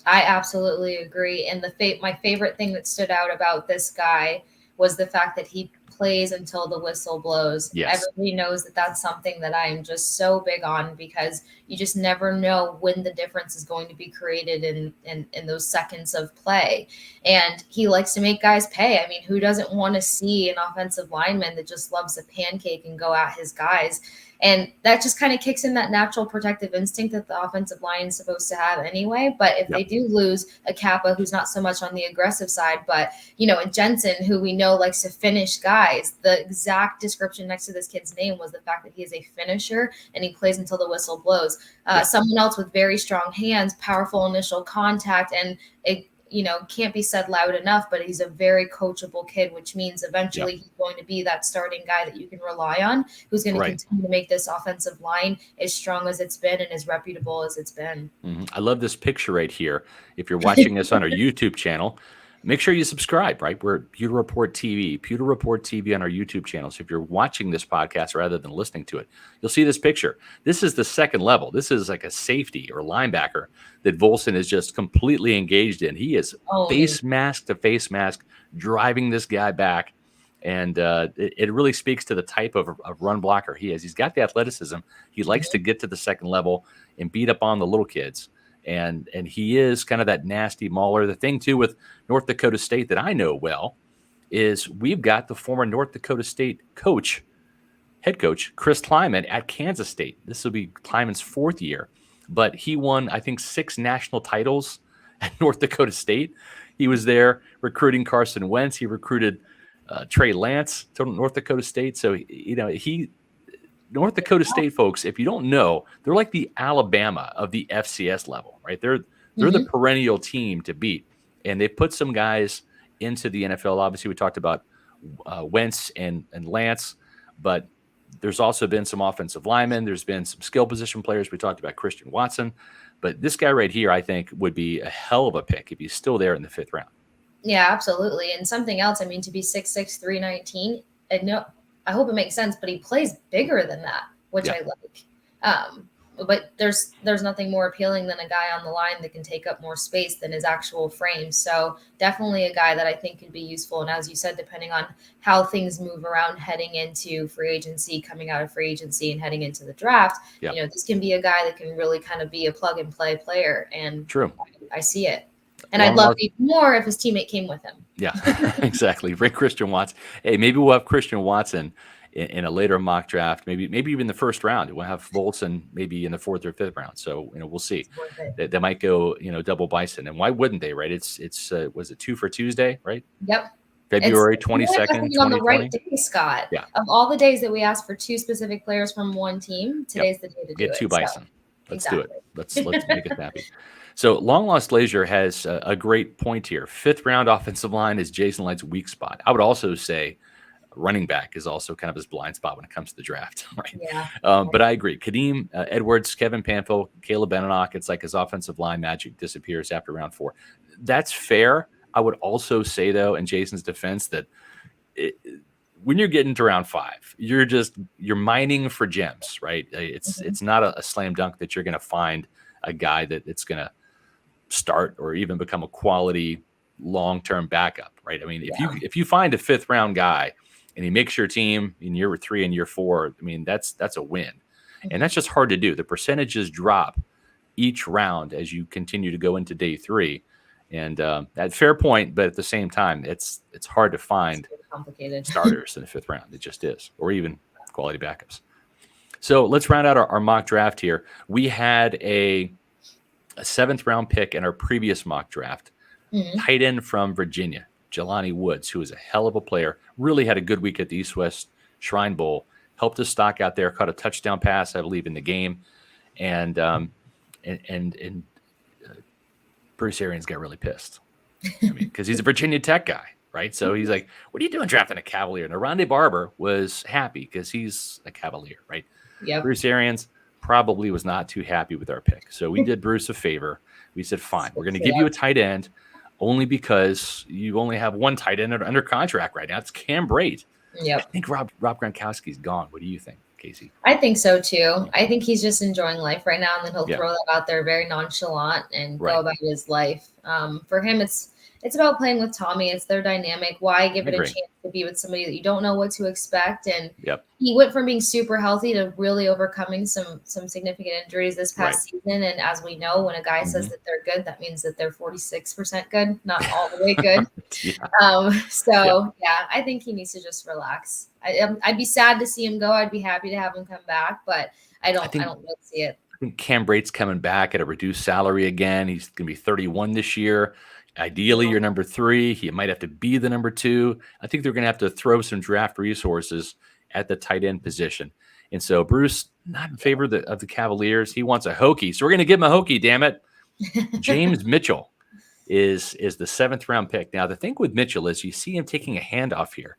Speaker 2: I absolutely agree. And my favorite thing that stood out about this guy was the fact that he plays until the whistle blows. Yes. Everybody knows that that's something that I am just so big on, because you just never know when the difference is going to be created in those seconds of play. And he likes to make guys pay. I mean, who doesn't want to see an offensive lineman that just loves a pancake and go at his guys? And that just kind of kicks in that natural protective instinct that the offensive line is supposed to have anyway. But if they do lose a Kappa, who's not so much on the aggressive side, but, and Jensen, who we know likes to finish guys, the exact description next to this kid's name was the fact that he is a finisher and he plays until the whistle blows. Someone else with very strong hands, powerful initial contact, and can't be said loud enough, but he's a very coachable kid, which means eventually he's going to be that starting guy that you can rely on, who's going to continue to make this offensive line as strong as it's been and as reputable as it's been.
Speaker 1: I love this picture right here. If you're watching us on our YouTube channel, make sure you subscribe, right? We're Pewter Report TV on our YouTube channel. So if you're watching this podcast rather than listening to it, you'll see this picture. This is the second level. This is like a safety or linebacker that Volson is just completely engaged in. He is face mask to face mask, driving this guy back. And it really speaks to the type of run blocker he is. He's got the athleticism. He likes to get to the second level and beat up on the little kids. And he is kind of that nasty mauler. The thing, too, with North Dakota State that I know well is we've got the former North Dakota State head coach, Chris Kleiman at Kansas State. This will be Kleiman's 4th year. But he won, I think, 6 national titles at North Dakota State. He was there recruiting Carson Wentz. He recruited Trey Lance to North Dakota State. So, North Dakota State folks, if you don't know, they're like the Alabama of the FCS level, right? They're the perennial team to beat. And they put some guys into the NFL. Obviously, we talked about Wentz and Lance, but there's also been some offensive linemen. There's been some skill position players. We talked about Christian Watson. But this guy right here, I think, would be a hell of a pick if he's still there in the 5th round.
Speaker 2: Yeah, absolutely. And something else, to be 6'6", 319, I hope it makes sense, but he plays bigger than that, which I like. But there's nothing more appealing than a guy on the line that can take up more space than his actual frame. So definitely a guy that I think could be useful. And as you said, depending on how things move around heading into free agency, coming out of free agency and heading into the draft, this can be a guy that can really kind of be a plug and play player. And
Speaker 1: true,
Speaker 2: I see it. And I'd love even more if his teammate came with him.
Speaker 1: Yeah, exactly. Bring Christian Watson. Hey, maybe we'll have Christian Watson in a later mock draft, maybe even the 1st round. We'll have Volson maybe in the 4th or 5th round. So, we'll see. They might go, double bison. And why wouldn't they, right? It's was it 2 for Tuesday, right?
Speaker 2: Yep.
Speaker 1: February 22nd,
Speaker 2: on the right day, Scott.
Speaker 1: Yeah.
Speaker 2: Of all the days that we asked for 2 specific players from one team, today's the day to do it.
Speaker 1: Get 2 bison. So. Let's do it. Let's make it happy. So Long Lost Leisure has a great point here. 5th round offensive line is Jason Light's weak spot. I would also say running back is also kind of his blind spot when it comes to the draft, right?
Speaker 2: Yeah.
Speaker 1: But I agree. Kadeem Edwards, Kevin Panfil, Caleb Benenoch, it's like his offensive line magic disappears after round 4. That's fair. I would also say, though, in Jason's defense, that when you're getting to round 5, you're mining for gems, right? It's not a slam dunk that you're going to find a guy that it's going to start or even become a quality long-term backup, right? If you find a 5th round guy and he makes your team in year 3 and year 4, that's a win. And that's just hard to do. The percentages drop each round as you continue to go into day 3. And that fair point, but at the same time, it's hard to find starters in the 5th round. It just is, or even quality backups. So let's round out our mock draft here. We had a 7th round pick in our previous mock draft, tight end from Virginia, Jelani Woods, who is a hell of a player, really had a good week at the East-West Shrine Bowl, helped his stock out there, caught a touchdown pass, I believe, in the game. And Bruce Arians got really pissed because he's a Virginia Tech guy, right? So he's like, what are you doing drafting a Cavalier? And Aronde Barber was happy because he's a Cavalier, right?
Speaker 2: Yep.
Speaker 1: Bruce Arians probably was not too happy with our pick. So we did Bruce a favor. We said, fine, we're going to give you a tight end only because you only have one tight end under contract right now. It's Cam Brate.
Speaker 2: Yep.
Speaker 1: I think Rob Gronkowski's gone. What do you think, Casey?
Speaker 2: I think so too. I think he's just enjoying life right now, and then he'll throw that out there very nonchalant and go about his life. For him, it's about playing with Tommy. It's their dynamic. Why give it a chance to be with somebody that you don't know what to expect? And he went from being super healthy to really overcoming some significant injuries this past season. And as we know, when a guy says that they're good, that means that they're 46% good, not all the way good. I think he needs to just relax. I'd be sad to see him go. I'd be happy to have him come back, but I don't really see it.
Speaker 1: I think Cam Brate's coming back at a reduced salary again. He's going to be 31 this year. Ideally, you're number 3. He might have to be the number 2. I think they're going to have to throw some draft resources at the tight end position. And so Bruce, not in favor of the Cavaliers. He wants a Hokie. So we're going to give him a Hokie, damn it. James Mitchell is the 7th round pick. Now, the thing with Mitchell is you see him taking a handoff here.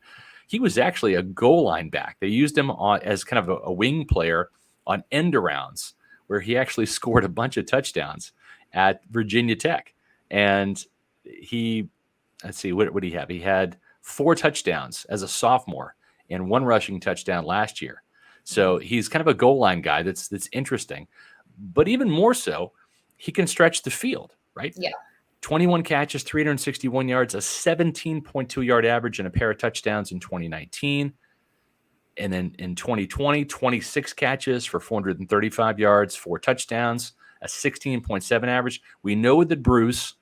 Speaker 1: He was actually a goal line back. They used him as kind of a wing player on end arounds, where he actually scored a bunch of touchdowns at Virginia Tech. And let's see, what did he have? He had 4 touchdowns as a sophomore and 1 rushing touchdown last year. So he's kind of a goal line guy that's interesting. But even more so, he can stretch the field, right?
Speaker 2: Yeah.
Speaker 1: 21 catches, 361 yards, a 17.2 yard average, and a pair of touchdowns in 2019. And then in 2020, 26 catches for 435 yards, 4 touchdowns, a 16.7 average. We know that Bruce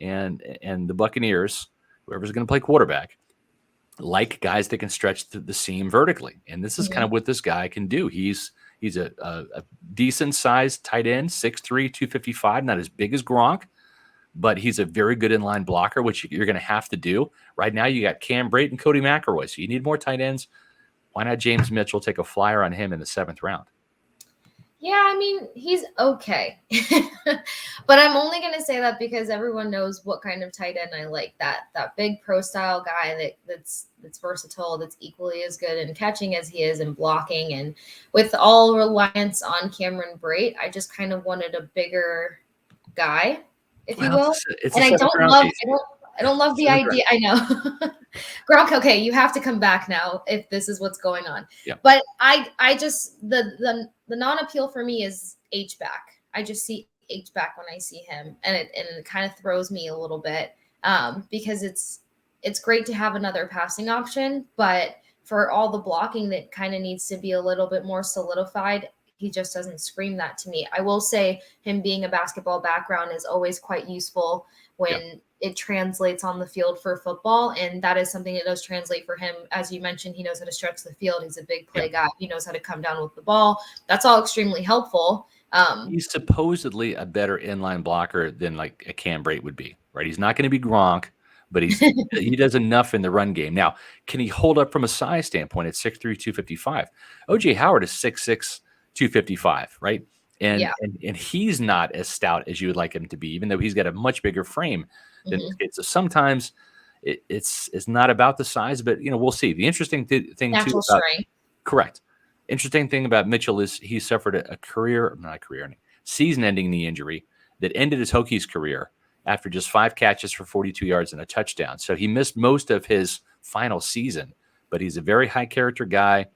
Speaker 1: and the Buccaneers, whoever's going to play quarterback, like guys that can stretch the seam vertically. And this is kind of what this guy can do. He's a decent sized tight end, 6'3", 255, not as big as Gronk, but he's a very good inline blocker, which you're going to have to do. Right now, you got Cam Brate and Cody McElroy, so you need more tight ends. Why not James Mitchell? Take a flyer on him in the 7th round.
Speaker 2: Yeah, I mean, he's okay. But I'm only going to say that because everyone knows what kind of tight end I like. That big pro style guy that's versatile, that's equally as good in catching as he is in blocking. And with all reliance on Cameron Brate, I just kind of wanted a bigger guy, if you will. And I don't love the idea. I know. Gronk, okay, you have to come back now if this is what's going on.
Speaker 1: Yeah.
Speaker 2: But I just the non-appeal for me is H-back. I just see H-back when I see him, and it kind of throws me a little bit because it's great to have another passing option, but for all the blocking that kind of needs to be a little bit more solidified, he just doesn't scream that to me. I will say him being a basketball background is always quite useful when it translates on the field for football. And that is something that does translate for him. As you mentioned, he knows how to stretch the field. He's a big play guy. He knows how to come down with the ball. That's all extremely helpful.
Speaker 1: He's supposedly a better inline blocker than like a Cam Brate would be, right? He's not going to be Gronk, but he does enough in the run game. Now, can he hold up from a size standpoint at 6'3", 255? O.J. Howard is 6'6", 255, right? And he's not as stout as you would like him to be, even though he's got a much bigger frame than this kid. So sometimes it's not about the size, but we'll see. The interesting thing
Speaker 2: Natural
Speaker 1: too,
Speaker 2: strength.
Speaker 1: Correct. Interesting thing about Mitchell is he suffered a season-ending knee injury that ended his Hokies career after just 5 catches for 42 yards and a touchdown. So he missed most of his final season, but he's a very high character guy,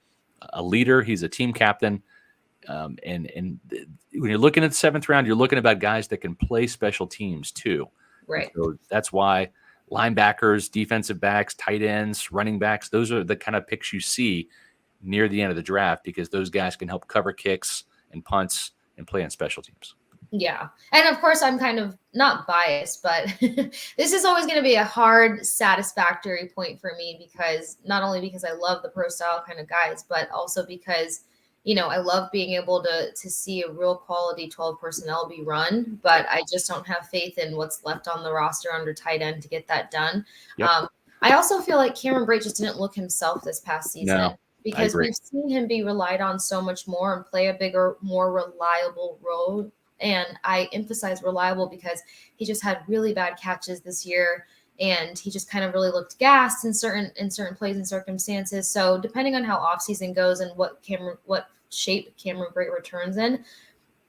Speaker 1: a leader. He's a team captain. And when you're looking at the 7th round, you're looking about guys that can play special teams too.
Speaker 2: Right.
Speaker 1: So that's why linebackers, defensive backs, tight ends, running backs, those are the kind of picks you see near the end of the draft because those guys can help cover kicks and punts and play on special teams.
Speaker 2: Yeah. And of course, I'm kind of not biased, but this is always going to be a hard, satisfactory point for me because not only because I love the pro style kind of guys, but also because I love being able to see a real quality 12 personnel be run, but I just don't have faith in what's left on the roster under tight end to get that done.
Speaker 1: Yep.
Speaker 2: I also feel like Cameron Brate just didn't look himself this past season because we've seen him be relied on so much more and play a bigger, more reliable role. And I emphasize reliable because he just had really bad catches this year. And he just kind of really looked gassed in certain plays and circumstances. So depending on how offseason goes and what shape Cameron Brate returns in,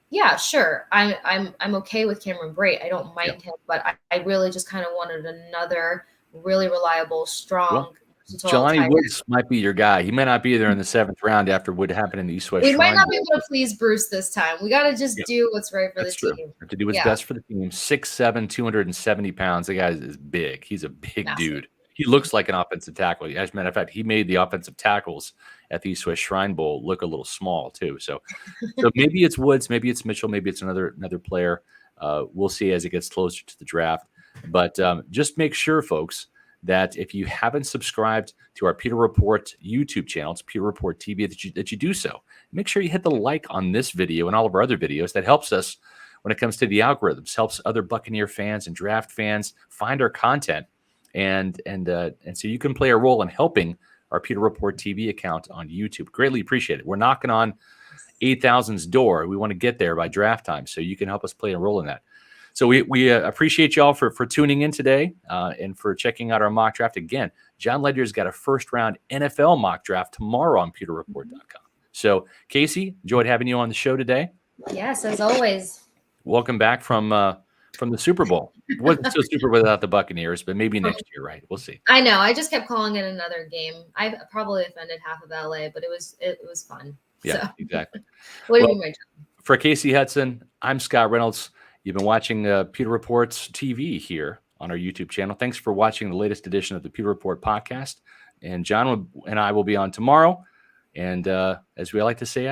Speaker 2: yeah, sure, I'm okay with Cameron Brate. I don't mind him, but I really just kind of wanted another really reliable, strong.
Speaker 1: Jelani Woods might be your guy. He may not be there in the 7th round after what happened in the East-West
Speaker 2: We
Speaker 1: Shrine
Speaker 2: might not be
Speaker 1: Bowl.
Speaker 2: able to please Bruce this time. We got to just do what's right for the team.
Speaker 1: We have to do what's best for the team. 6'7", 270 pounds. The guy is big. He's a big dude. He looks like an offensive tackle. As a matter of fact, he made the offensive tackles at the East-West Shrine Bowl look a little small too. So maybe it's Woods, maybe it's Mitchell, maybe it's another player. We'll see as it gets closer to the draft. But just make sure, folks, that if you haven't subscribed to our Pewter Report YouTube channel, it's Pewter Report TV, that you do so. Make sure you hit the like on this video and all of our other videos. That helps us when it comes to the algorithms, helps other Buccaneer fans and draft fans find our content, and so you can play a role in helping our Pewter Report TV account on YouTube. Greatly appreciate it. We're knocking on 8,000's door. We want to get there by draft time, so you can help us play a role in that. So we appreciate y'all for tuning in today and for checking out our mock draft. Again, John Ledger's got a first-round NFL mock draft tomorrow on pewterreport.com. So, Casey, enjoyed having you on the show today.
Speaker 2: Yes, as always.
Speaker 1: Welcome back from the Super Bowl. It wasn't so super without the Buccaneers, but maybe next year, right? We'll see.
Speaker 2: I know. I just kept calling it another game. I probably offended half of LA, but it was fun.
Speaker 1: Yeah,
Speaker 2: so.
Speaker 1: Exactly.
Speaker 2: What do you mean, my job?
Speaker 1: For Casey Hudson, I'm Scott Reynolds. You've been watching Pewter Report's TV here on our YouTube channel. Thanks for watching the latest edition of the Pewter Report podcast. And John and I will be on tomorrow. And as we like to say